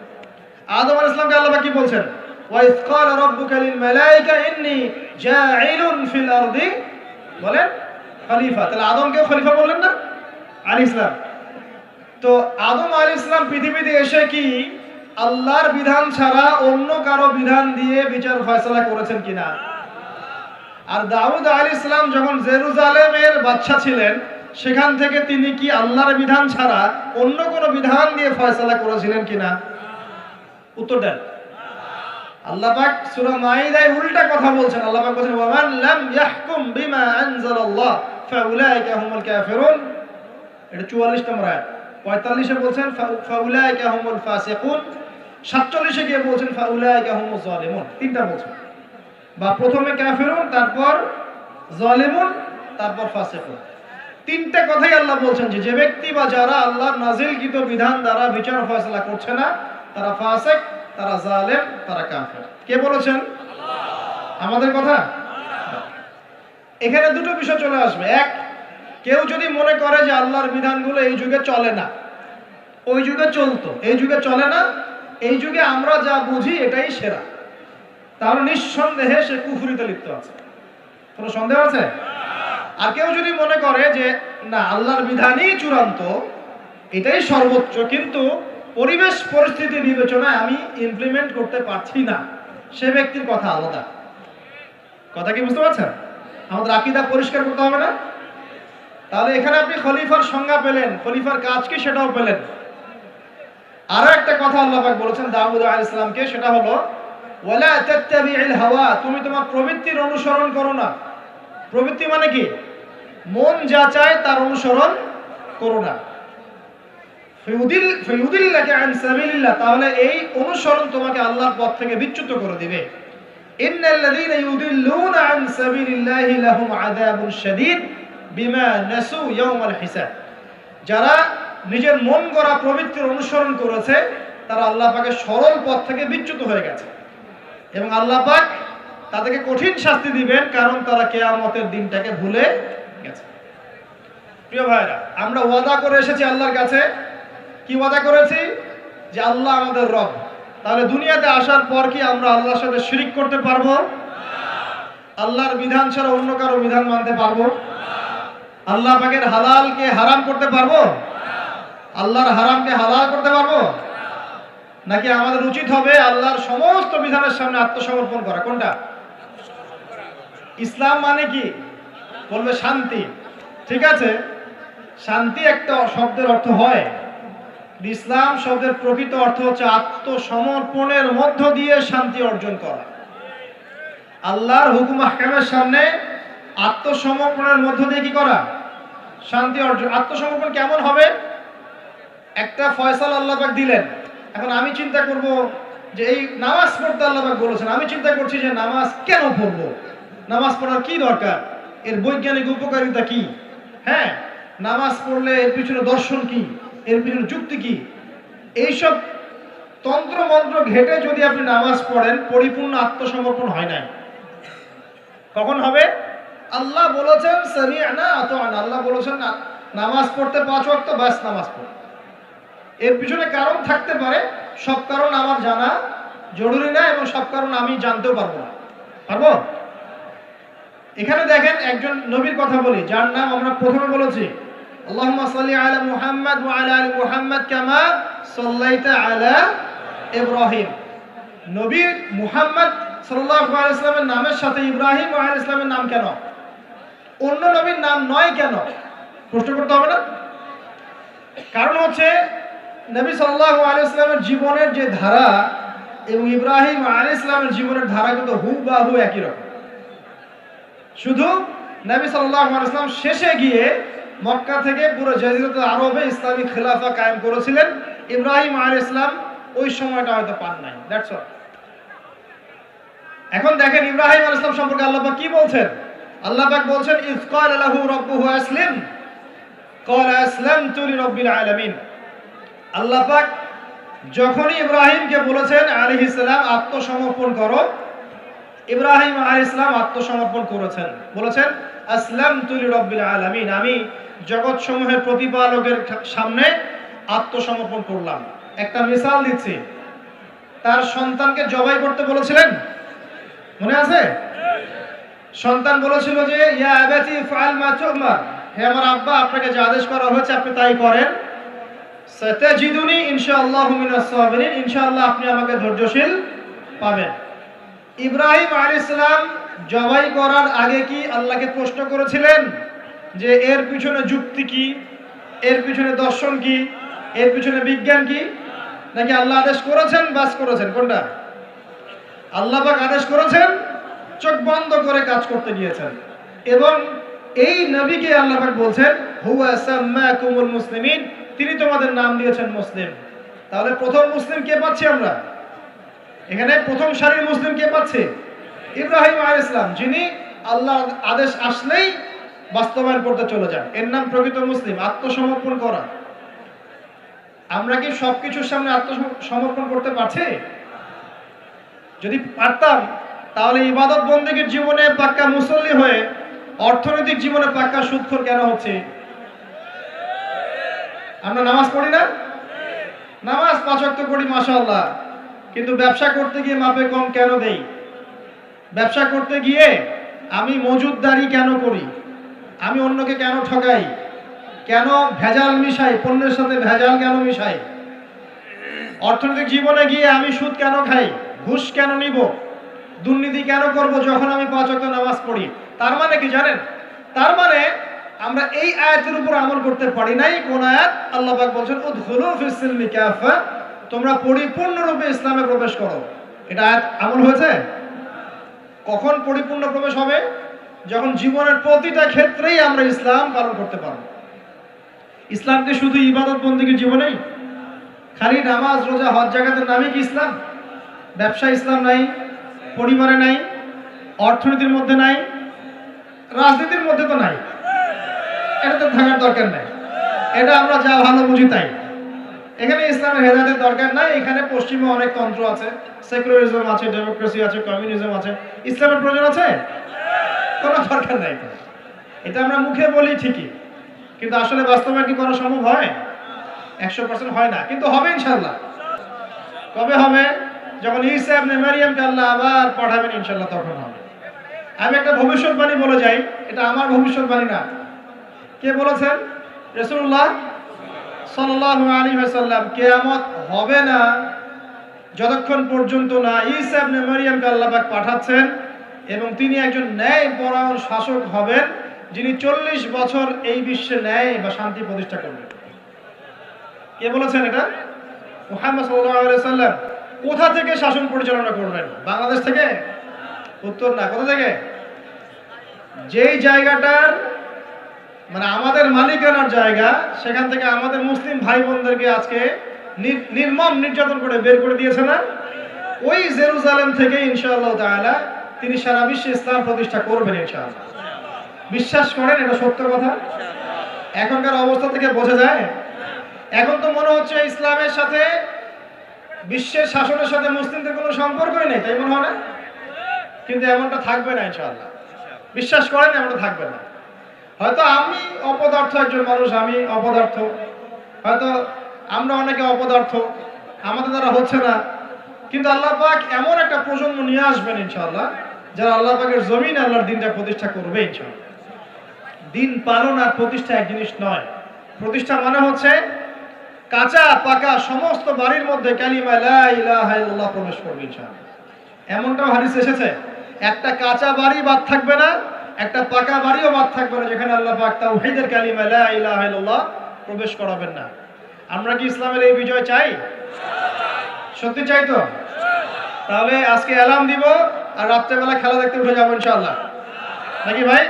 আদম আলাইহিস সালামকে আল্লাহ পাক কি বলছেন? ওয়া ইয ক্বালা রাব্বুকা লিল মালায়েকা ইন্নী জাঈলুন ফিল আরদি, বলেন খলিফা। তাহলে আদমকে খলিফা বললেন না আলাইহিস সালাম? তো আদম আলাইহিস সালাম পৃথিবীতে এসে কি আল্লাহর বিধান ছাড়া অন্য কারো বিধান দিয়ে বিচার ফয়সালা করেছেন কিনা? আর দাউদ আলাইহিস সালাম যখন জেরুজালেমের বাদশা ছিলেন সেখান থেকে তিনি কি আল্লাহর বিধান ছাড়া অন্য কোনো বিধান দিয়ে ফয়সালা করেছিলেন কিনা? উত্তর দেন। আল্লাহ পাক সূরা মাইদায় উল্টা কথা বলছেন। আল্লাহ পাক বলেন ওয়া মান লাম ইয়াহকুম বিমা আনজালাল্লাহ ফাউলাইকা হুমুল কাফিরুন। এটা 44 নম্বর আয়াত। 45 এ বলছেন ফাউলাইকা হুমুল ফাসিকুন। 47 এ গিয়ে বলছেন ফাউলাইকা হুমুজ জালিমুন। তিনটা বলছেন, বা প্রথমে কাফিরুন, তারপর জালিমুন, তারপর ফাসিকুন। তিনটা কথাই আল্লাহ বলছেন যে ব্যক্তি বা যারা আল্লাহর নাজিলকৃত বিধান দ্বারা বিচার ফয়সালা করছে না তারা ফাসিক, তারা জালেম, তারা কাফের। কে বলেছেন? আল্লাহ। আমাদের কথা। এখানে দুটো বিষয় চলে আসবে। এক, কেউ যদি মনে করে যে আল্লাহর বিধানগুলো এই যুগে চলে না, ওই যুগে চলতো, এই যুগে চলে না, এই যুগে আমরা যা বুঝি এটাই সেরা, তাহলে নিঃসন্দেহে সে কুফরিতে লিপ্ত আছে। কোনো সন্দেহ আছে? আর কেউ যদি মনে করে যে না আল্লাহর বিধানই চূড়ান্ত, এটাই সর্বোচ্চ, কিন্তু পরিবেশ পরিস্থিতি বিবেচনায় আমি ইমপ্লিমেন্ট করতে পারছি না, সে ব্যক্তির কথা আলাদা। কথা কি বুঝতে পারছেন? আমাদের আকীদা পরিষ্কার করতে হবে না? তাহলে এখানে আপনি খলিফার সংজ্ঞা পেলেন, খলিফার কাজ কি সেটাও পেলেন। আরো একটা কথা আল্লাহ পাক বলেছেন দাউদ আলাইহিস সালামকে, সেটা হলো ওয়ালা তাত্তাবিউল হাওয়া, তুমি তোমার প্রবৃত্তির অনুসরণ করো না। প্রবৃত্তি মানে কি? মন যা চায় তার অনুসরণ করো না। ফায়ুদিল্লাকা আন সাবিলিল্লাহ, তাহলে এই অনুসরণ তোমাকে আল্লাহর পথ থেকে বিচ্যুত করে দিবে। ইন্নাল্লাযীনা ইউদিল্লুনা আন সাবিলিল্লাহি লাহুম আযাবুন শাদীদ বিমা নাসু ইয়াওমাল হিসাব। যারা নিজের মন গড়া প্রবৃত্তির অনুসরণ করেছে তারা আল্লাহ পাকের সরল পথ থেকে বিচ্যুত হয়ে গেছে এবং আল্লাহ পাক তাদেরকে কঠিন শাস্তি দিবেন, কারণ তারা কিয়ামতের দিনটাকে ভুলে গেছে। প্রিয় ভাইরা, আমরা ওয়াদা করে এসেছি আল্লাহর কাছে। কি ওয়াদা করেছি? যে আল্লাহ আমাদের রব। তাহলে দুনিয়াতে আসার পর কি আমরা আল্লাহর সাথে শিরিক করতে পারবো? আল্লাহর বিধান ছাড়া অন্য কারো বিধান মানতে পারবো? আল্লাহ পাকের হালালকে হারাম করতে পারবো? আল্লাহর হারামকে হালাল করতে পারবো? নাকি আমাদের উচিত হবে আল্লাহর সমস্ত বিধানের সামনে আত্মসমর্পণ করা? কোনটা? ইসলাম মানে কি? বলবে শান্তি। ঠিক আছে, শান্তি একটা শব্দের অর্থ হয়, ইসলাম শব্দের প্রকৃত অর্থ হচ্ছে আত্মসমর্পণের মধ্য দিয়ে শান্তি অর্জন করা। আল্লাহর হুকুম আহকামের সামনে আত্মসমর্পণের মধ্য দিয়ে কি করা? শান্তি অর্জন। আত্মসমর্পণ কেমন হবে? একটা ফয়সালা আল্লাহ পাক দিলেন, এখন আমি চিন্তা করব যে এই নামাজ পড়তে আল্লাহ পাক বলেছেন, আমি চিন্তা করছি যে নামাজ কেন পড়বো, নামাজ পড়ার কি দরকার, এর বৈজ্ঞানিক উপকারিতা কি, হ্যাঁ নামাজ পড়লে এর পিছনে দর্শন কি, এর পিছনে যুক্তি কি, এইসব তন্ত্র মন্ত্র ঘেটে যদি আপনি নামাজ পড়েন, পরিপূর্ণ আত্মসমর্পণ হয় নাই। কখন হবে? আল্লাহ বলেছেন সামি'না আতা'না, আল্লাহ বলেছেন নামাজ পড়তে 5 ওয়াক্ত, বাস নামাজ পড়। এর পিছনে কারণ থাকতে পারে, সব কারণ আমার জানা জরুরি না এবং সব কারণ আমি জানতেও পারবো না। পারবো? এখানে দেখেন একজন নবীর কথা বলি, যার নাম আমরা প্রথমে বলেছি আল্লাহুম্মা সাল্লি আলা মুহাম্মাদ ওয়া আলা আলি মুহাম্মাদ কামা সাল্লাইতা আলা ইব্রাহিম। নবী মুহাম্মদ সাল্লাল্লাহু আলাইহি ওয়াসাল্লামের নামের সাথে ইব্রাহিম আলাইহিস সালামের নাম কেন, অন্য নবীর নাম নয় কেন? প্রশ্ন করতে হবে না? কারণ হচ্ছে নবী সাল্লাল্লাহু আলাইহি ওয়াসাল্লামের জীবনের যে ধারা এবং ইব্রাহিম আলাইহিস সালামের জীবনের ধারা কিন্তু হুবহু একই রকম। শুধু নবী সাল্লাল্লাহু আলাইহি ওয়াসাল্লাম শেষে গিয়ে মক্কা থেকে পুরো জাজিরাতুল আরবে ইসলামী খেলাফা কায়েম করেছিলেন। ইব্রাহিম আলাইহিস সালাম ওই সময়টা হয়তো পান নাই। That's all. এখন দেখেন ইব্রাহিম আলাইহিস সালাম সম্পর্কে আল্লাহ পাক কি বলছেন? আল্লাহ পাক বলছেন ইয ক্বালা লাহু রাব্বুহু আসলিম ক্বালা আসলামতু লিরাব্বিল আলামিন। আল্লাহ পাক যখনই ইব্রাহিমকে বলেছেন আলাইহিস সালাম আত্মসমর্পণ করো, ইব্রাহিম আলাইহিস সালাম আত্মসমর্পণ করেছেন, বলেছেন আসলামতু লিরাব্বিল আলামিন, আমি জগৎ সমূহের প্রতিপালকের সামনে আত্মসমর্পণ করলাম। একটা মিসাল দিচ্ছি, তার সন্তানকে জবাই করতে বলেছিলেন, মনে আছে? সন্তান বলেছিল যে ইয়া আবাতি ফাআল মা তুমার, হে আমার আব্বা আপনাকে যে আদেশ করা হয়েছে আপনি তাই করেন। সাতাজিদুনি ইনশাআল্লাহু মিনাস সাবিরিন, ইনশাআল্লাহ আপনি আমাকে ধৈর্যশীল পাবেন। ইব্রাহিম আলাইহিস সালাম জবাই করার আগে কি আল্লাহকে প্রশ্ন করেছিলেন যে এর পিছনে যুক্তি কি, এর পিছনে দর্শন কি, এর পিছনে বিজ্ঞান কি? নাকি আল্লাহ আদেশ করেছেন বাস করেছেন? কোনটা? আল্লাহ পাক আদেশ করেছেন, চোখ বন্ধ করে কাজ করতে গিয়েছেন। এবং এই নবীকে আল্লাহ পাক বলছেন হুয়া সাম্মাকুমুল মুসলিমিন, তিনি তোমাদের নাম দিয়েছেন মুসলিম। তাহলে প্রথম মুসলিম কে পাচ্ছি আমরা? এখানে প্রথম সারির মুসলিম কে পাচ্ছে? ইব্রাহিম আলাইহিস সালাম, যিনি আল্লাহ আদেশ আসলেই বাস্তবায়ন করতে চলে যান। এর নাম প্রকৃত মুসলিম, আত্মসমর্পণ করা। আমরা কি সবকিছুর সামনে আত্মসমর্পণ করতে পারছি? যদি পারতাম তাহলে ইবাদত বন্দেগীর জীবনে পাক্কা মুসল্লি হয়ে অর্থনৈতিক জীবনে পাক্কা সুদখোর কেন হচ্ছে? আমরা নামাজ পড়ি না? নামাজ 5 ওয়াক্ত পড়ি মাশাআল্লাহ, কিন্তু ব্যবসা করতে গিয়ে মাপে কম কেন দেই? ব্যবসা করতে গিয়ে আমি মজুদদারি কেন করি? আমি অন্যকে কেন ঠকাই? কেন ভেজাল মিশাই? পণ্যের সাথে ভেজাল কেন মিশাই? অর্থনৈতিক জীবনে গিয়ে আমি সুদ কেন খাই? ঘুষ কেন নিব? দুর্নীতি কেন করব যখন আমি 5 ওয়াক্ত নামাজ পড়ি? তার মানে কি জানেন? তার মানে আমরা এই আয়াতের উপর আমল করতে পারি নাই। কোন আয়াত? আল্লাহ পাক বলেন উদখুলু ফিস সিলমি কাফা, তোমরা পরিপূর্ণরূপে ইসলামে প্রবেশ করো। এটা আয়াত আমল হয়েছে? কখন পরিপূর্ণ প্রবেশ হবে? যখন জীবনের প্রতিটা ক্ষেত্রেই আমরা ইসলাম পালন করতে পারব। ইসলাম কি শুধু ইবাদত বন্দেগীর জীবনেই? খালি নামাজ রোজা হজ জাকাতের নামে কি ইসলাম? ব্যবসা ইসলাম নাই, পরিবারে নাই, অর্থনীতির মধ্যে নাই, রাজনীতির মধ্যে তো নাই। এটা তো থাকার দরকার নাই, এটা আমরা যা ভালো বুঝি তাই। এখানে ইসলামের হেদায়েতের দরকার নাই। এখানে পশ্চিমে অনেক তন্ত্র আছে, সেকুলারিজম আছে, ডেমোক্রেসি আছে, কমিউনিজম আছে। ইসলামের প্রয়োজন আছে? কোনো দরকার নাই। এটা আমরা মুখে বলি ঠিকই, কিন্তু আসলে বাস্তবায়ন কি করা সম্ভব হয়? 100% হয় না, কিন্তু হবে ইনশাআল্লাহ। কবে হবে? যখন ঈসা ইবনে মারইয়ামকে আল্লাহ আবার পাঠাবেন ইনশাআল্লাহ, তখন হবে। আমি একটা ভবিষ্যৎবাণী বলে যাই, এটা আমার ভবিষ্যৎবাণী না। কে বলেছেন? রাসূলুল্লাহ সাল্লাল্লাহু আলাইহি ওয়াসাল্লাম। কিয়ামত হবে না যতক্ষণ পর্যন্ত না ঈসা ইবনে মারইয়ামকে আল্লাহ পাক পাঠাচ্ছেন এবং তিনি একজন ন্যায়পরায়ণ শাসক হবেন, যিনি 40 বছর এই বিশ্বে ন্যায় বা শান্তি প্রতিষ্ঠা করবেন। কে বলেছেন এটা? মুহাম্মদ সাল্লাল্লাহু আলাইহি ওয়াসাল্লাম। কোথা থেকে শাসন পরিচালনা করবেন? বাংলাদেশ থেকে? উত্তর না। কোথা থেকে? যেই জায়গাটার মানে আমাদের মালিকানার জায়গা, সেখান থেকে আমাদের মুসলিম ভাই বোনদেরকে আজকে নির্মম নির্যাতন করে বের করে দিয়েছে না? ওই জেরুজালেম থেকে ইনশাআল্লাহ তাআলা তিনি সারা বিশ্বে ইসলাম প্রতিষ্ঠা করবেন ইনশাআল্লাহ। বিশ্বাস করেন এটা সত্য কথা? এখনকার অবস্থা থেকে বোঝা যায়। এখন তো মনে হচ্ছে ইসলামের সাথে বিশ্বের শাসনের সাথে মুসলিমদের কোনো সম্পর্কই নেই, তাই মনে হয় না? কিন্তু এমনটা থাকবে না ইনশাআল্লাহ। বিশ্বাস করেন এমনটা থাকবে না। হয়তো আমি অপদার্থ একজন মানুষ, আমি অপদার্থ, হয়তো আমরা অনেকে অপদার্থ, আমাদের দ্বারা হচ্ছে না, কিন্তু আল্লাহ পাক এমন একটা প্রজন্ম নিয়ে আসবেন ইনশাআল্লাহ, যারা আল্লাহ পাকের জমিনে আল্লাহর দিনটা প্রতিষ্ঠা করবে ইনশাআল্লাহ। দিন পালন আর প্রতিষ্ঠা এক জিনিস নয়। প্রতিষ্ঠা মানে হচ্ছে কাঁচা পাকা সমস্ত বাড়ির মধ্যে কালিমা লা ইলাহা ইল্লাল্লাহ প্রবেশ করবে ইনশাআল্লাহ। এমনটাও হাদিস এসেছে, একটা কাঁচা বাড়ি বাদ থাকবে না, একটা পাকা বাড়িও বাদ থাকবে না যেখানে আল্লাহ পাক তাওহীদের কালিমা লা ইলাহা ইল্লাল্লাহ প্রবেশ করাবেন না। আমরা কি ইসলামের এই বিজয় চাই? সত্যি চাই তো? তাহলে আজকে অ্যালার্ম দিব আর রাত্রেবেলা খেলা দেখতে উঠে যাবো ইনশাআল্লাহ, নাকি ভাই?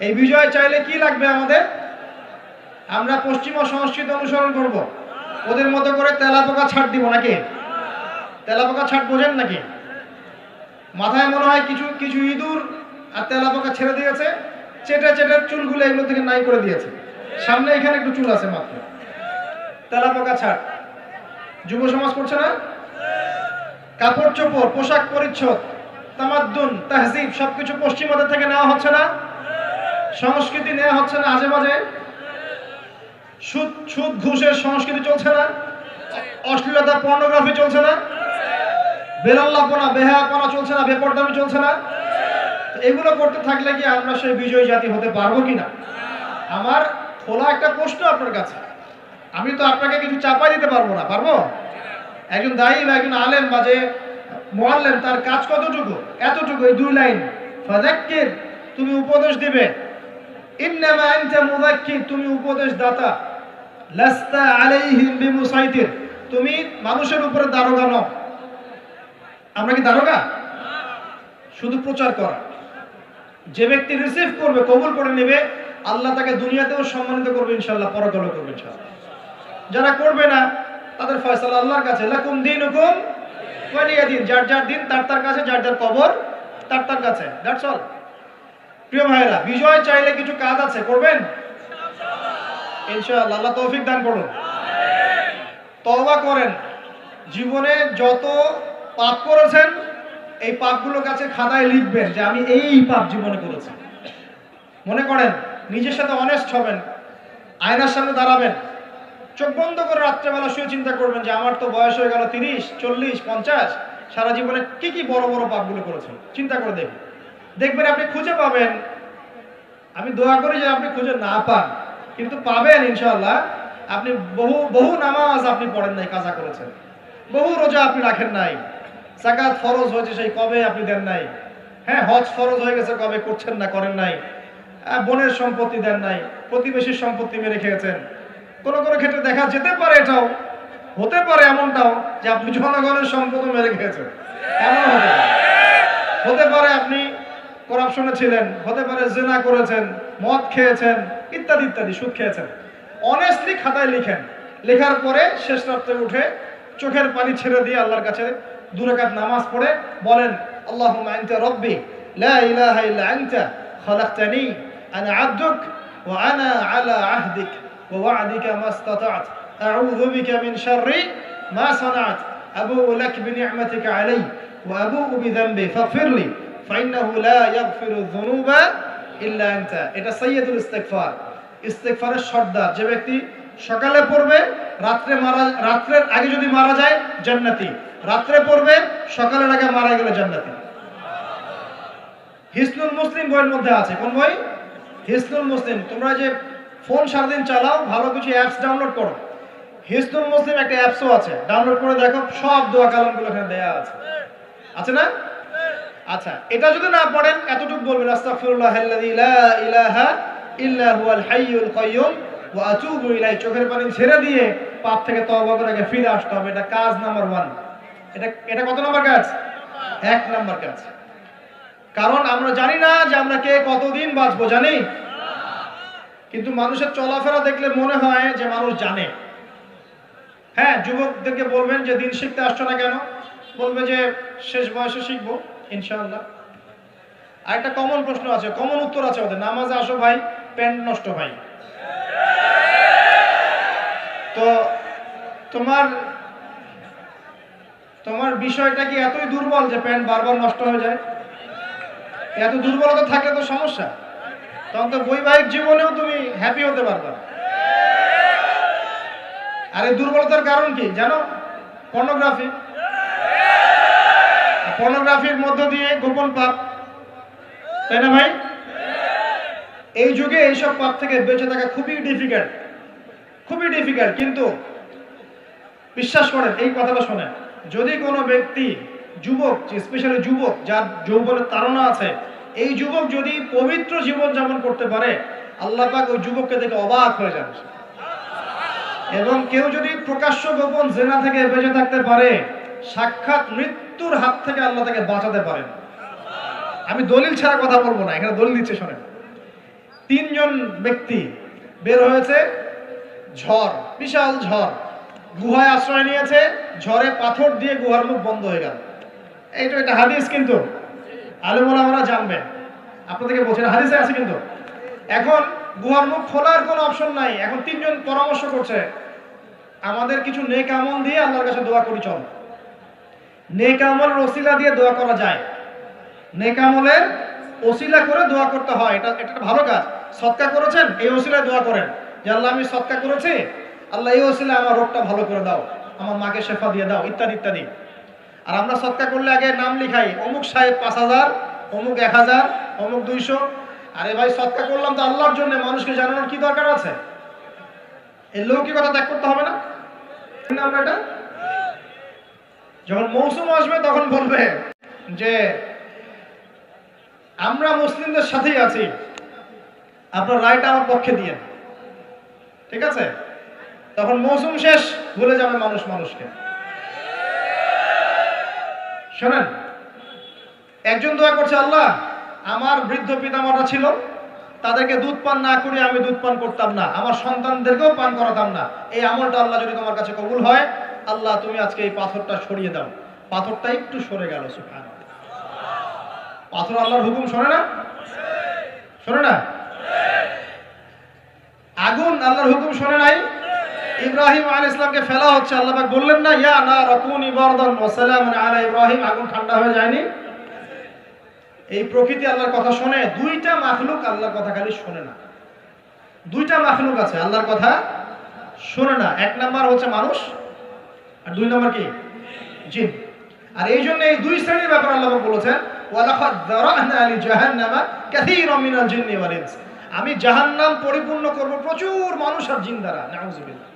এই বিজয় চাইলে কি লাগবে আমাদের? আমরা পশ্চিমা সংস্কৃতি অনুসরণ করব, ওদের মতো করে তেলাপোকা ছাড় দিব নাকি? তেলাপোকা ছাড় বোঝেন নাকি? মাথায় মনে হয় কিছু কিছু ইঁদুর আর তেলাপোকা ছেড়ে দিয়েছে, চেটে চেটে চুলগুলো এগুলো থেকে নাই করে দিয়েছে, সামনে এখানে একটু চুল আছে মাত্র, তেলাপোকা ছাড়। যুব সমাজ করছে না? কাপড় চোপড়, পোশাক পরিচ্ছদ, তামাদ্দুন, তাহজিব সবকিছু পশ্চিমাদের থেকে নেওয়া হচ্ছে না? সংস্কৃতি নেওয়া হচ্ছে না? আজে বাজে সুদ সুদ ঘুষের সংস্কৃতি চলছে না? অশ্লীলতা, পর্নোগ্রাফি চলছে না? বেলাল্লাপনা, বেহায়াপনা চলছে না? বেপরদামি চলছে না? এগুলো করতে থাকলে কি আমরা সেই বিজয়ী জাতি হতে পারবো কিনা? আমার খোলা একটা প্রশ্ন আপনার কাছে, আমি তো আপনাকে কিছু চাপাই দিতে পারবো না, পারবো? একজন দায়ী বা একজন আলেম বা যে মুআল্লিম, তার কাজ কতটুকু? এতটুকু, এই 2 লাইন, ফাযাক্কির, তুমি উপদেশ দিবে, ইন্নামা আনতা মুযাক্কির, তুমি উপদেশ দাতা, লাস্তা আলাইহিম বিমুসাইতির, তুমি মানুষের উপরে দারোগা নও। আমরা কি দারোগা? শুধু প্রচার করা। যে ব্যক্তি রিসিভ করবে, কবুল করে নেবে, আল্লাহ তাকে দুনিয়াতেও সম্মানিত করবে ইনশাআল্লাহ, পরকালেও করবে ইনশাআল্লাহ। যারা করবে না তাদের ফয়সালা আল্লাহর কাছে, লাকুম দীনুকুম ওয়ালিয়া দিন, যার যার দিন তার তার কাছে, যার যার কবর তার তার কাছে, দ্যাটস অল। প্রিয় ভাইরা, বিজয় চাইলে কিছু কাজ আছে, করবেন ইনশাআল্লাহ। আল্লাহ তৌফিক দান করুন। তওবা করেন, জীবনে যত পাপ করেছেন এই পাপগুলোর কাছে খাতায় লিখবেন যে আমি এই পাপ জীবনে করেছি। মনে করেন, নিজের সাথে অনেস্ট হবেন, আয়নার সামনে দাঁড়াবেন, চোখ বন্ধ করে রাত্রেবেলা শুয়ে চিন্তা করবেন যে আমার তো বয়স হয়ে গেল 30, 40, 50, সারা জীবনে কি কি বড় বড় পাপগুলো করেছেন চিন্তা করে দেখবেন। দেখবেন আপনি খুঁজে পাবেন। আমি দোয়া করি যে আপনি খুঁজে না পান, কিন্তু পাবেন ইনশাআল্লাহ। আপনি বহু বহু নামাজ আপনি পড়েন নাই, কাজা করেছেন, বহু রোজা আপনি রাখেন নাই, যাকাত ফরজ হয়েছে সেই কবে আপনি দেন নাই, হ্যাঁ হজ ফরজ হয়ে গেছে কবে করছেন না, করেন নাই, বোনের সম্পত্তি দেন নাই, প্রতিবেশীর সম্পত্তি মেরে খেয়েছেন। কোনো কোনো ক্ষেত্রে দেখা যেতে পারে, এটাও হতে পারে এমনটাও যে আপনি জনগণের সম্পদও মেরে খেয়েছেন, এমন হতে পারে আপনি করাপশনে ছিলেন, হতে পারে জেনা করেছেন, মদ খেয়েছেন, ইত্যাদি ইত্যাদি, সুদ খেয়েছেন। অনেস্টলি খাতায় লিখেন, লেখার পরে শেষ রাত্রে উঠে চোখের পানি ছেড়ে দিয়ে আল্লাহর কাছে 2 রাকাত নামাজ পড়ে বলেন, আল্লাহুম্মা আনতা রাব্বি লা ইলাহা ইল্লা আনতা খালাকতানি আনা আবদুক ওয়া আনা আলা আহদিক ওয়া ওয়া'দিকা মাস্তাতা'ত আউযু বিকা মিন শাররি মা সানা'ত আবুউ লাক বিনি'মাতিকা আলাইয়া ওয়া আবুউ বিযানবি ফাগফিরলি ফাইন্নাহু লা ইয়াগফিরু যুনুবা ইল্লা আনতা। এটা সাইয়্যিদুল ইস্তিগফার, ইস্তিগফারের সর্দার। যে ব্যক্তি সকালে পড়বে, রাত্রের আগে যদি মারা যায় জান্নাতি, রাত্রে পড়বে সকালের আগে মারা গেলে জান্নাতি। হিসনুল মুসলিম বইয়ের মধ্যে আছে। কোন বই? হিসনুল মুসলিম। তোমরা যে ফোন সারাদিন চালাও, ভালো কিছু অ্যাপস ডাউনলোড করো, হিসনুল মুসলিম একটা অ্যাপসও আছে, ডাউনলোড করে দেখো, সব দোয়া কালামগুলো এখানে দেয়া আছে, আছে না? আচ্ছা, এটা যদি না পড়েন এতটুকু বলবেন, আস্তাগফিরুল্লাহাল্লাযী লা ইলাহা ইল্লা হুয়াল হাইয়ুল কাইয়্যুম ওয়া আতুবু ইলাইহি। চোখের পানি ছেড়ে দিয়ে পাপ থেকে তওবা করে ফিরে আসতে হবে। এটা কাজ নাম্বার 1। এটা কত নাম্বার কাজ? 1 নাম্বার কাজ। কারণ আমরা জানি না যে আমরা কে কতদিন বাঁচবো, জানি? কিন্তু মানুষের চলাফেরা দেখলে মনে হয় যে মানুষ জানে। হ্যাঁ, যুবকদেরকে বলবেন যে দিন শিখতে আসছো না কেন, বলবে যে শেষ বয়সে শিখবো ইনশাআল্লাহ। আর একটা কমন প্রশ্ন আছে, কমন উত্তর আছে ওদের, নামাজে আসো ভাই, প্যান্ট নষ্ট ভাই। তো তোমার বিষয়টা কি এতই দুর্বল যে প্যান্ট বারবার নষ্ট হয়ে যায়? এত দুর্বলতা থাকলে তো সমস্যা, তখন তো বৈবাহিক জীবনেও তুমি হ্যাপি হতে পারবে। আর এই দুর্বলতার কারণ কি জানো? পর্নোগ্রাফি। পর্নোগ্রাফির মধ্য দিয়ে গোপন পাপ, তাই না ভাই? এই যুগে এইসব পাপ থেকে বেঁচে থাকা খুবই ডিফিকাল্ট, খুবই ডিফিকাল্ট। কিন্তু বিশ্বাস করেন, এই কথাটা শোনেন, যদি কোনো ব্যক্তি, যুবক, স্পেশালি যুবক যার যৌবনের তাড়না আছে, এই যুবক যদি পবিত্র জীবন যাপন করতে পারে, আল্লাহ পাক ওই যুবককে দেখে অবাক হয়ে যান। এবং কেউ যদি প্রকাশ্য গোপন জেনা থেকে বেঁচে থাকতে পারে, সাক্ষাৎ মৃত্যুর হাত থেকে আল্লাহ তাকে বাঁচাতে পারেন। আমি দলিল ছাড়া কথা বলবো না, এখানে দলিল দিচ্ছে শোনেন। 3 জন ব্যক্তি বের হয়েছে, ঝড়, বিশাল ঝড়, গুহায় আশ্রয় নিয়েছে, ঝড়ে পাথর দিয়ে গুহার মুখ বন্ধ হয়ে গেল। এটা হাদিস, কিন্তু আলেম ওলামারা জানবেন, আপনাদেরকে বলছেন হাদিসে আছে কিন্তু। এখন গুহার মুখ খোলার কোনো অপশন নাই। এখন তিনজন পরামর্শ করছে, আমাদের কিছু নেক আমল দিয়ে আল্লাহর কাছে দোয়া করি, চল। নেক আমলের ওসিলা দিয়ে দোয়া করা যায়, নেক আমলের ওসিলা করে দোয়া করতে হয়, এটা একটা ভালো কাজ। সদকা করেছেন, এই ওসিলায় দোয়া করেন যে আল্লাহ আমি সদকা করেছি, আল্লাহ এই ওসিলায় আমার রোগটা ভালো করে দাও, আমার মাকে শেফা দিয়ে দাও, ইত্যাদি ইত্যাদি। আর আমরা সদকা করলে আগে নাম লিখাই, অমুক সাহেব 5,000, অমুক 1,000, অমুক 200। আরে ভাই, সদকা করলাম তো আল্লাহর জন্য, মানুষকে জানানোর কি দরকার আছে? এই লৌকিকতা ত্যাগ করতে হবে না আমরা এটা? যখন মৌসুম আসবে তখন বলবে যে আমরা মুসলিমদের সাথেই আছি, আপনার রায়টা আমার পক্ষে দিয়ে, ঠিক আছে? তখন মৌসুম শেষ, ভুলে যাবে মানুষ মানুষকে। শোনেন, একজন দোয়া করছে, আল্লাহ আমার বৃদ্ধ পিতামাতা ছিল, তাদেরকে দুধ পান না করে আমি দুধ পান করতাম না, আমার সন্তানদেরকেও পান করাতাম না, এই আমলটা আল্লাহ যদি তোমার কাছে কবুল হয়, আল্লাহ তুমি আজকে এই পাথরটা সরিয়ে দাও। পাথরটা একটু সরে গেল, সুবহানাল্লাহ। পাথর আল্লাহর হুকুম শোনে না? শোনে না? আগুন আল্লাহর হুকুম শোনে নাই? ইব্রাহিম আলাইহিস সালামকে ফেলা হচ্ছে, আল্লাহ পাক বললেন না, ইয়া নার কুনি বারদান ওয়া সালামুন আলা ইব্রাহিম, আগুন ঠান্ডা হয়ে যায়নি? এই প্রকৃতি আল্লাহর কথা শোনে। দুইটা মাখলুক আল্লাহর কথা খালি শোনে না। দুইটা মাখলুক আছে আল্লাহর কথা শোনে না। এক নাম্বার হচ্ছে মানুষ, আর দুই নাম্বার কি? জিন। আর এই জন্য এই দুই শ্রেণীর ব্যাপারে আল্লাহ বলেছেন, ওয়ালাকাদ যারানা লি জাহান্নামা কাসীরাম মিনাল জিন্নি ওয়াল ইনস, আমি জাহান্নাম পরিপূর্ণ করব প্রচুর মানুষ আর জিন দ্বারা। নাউযুবিল্লাহ।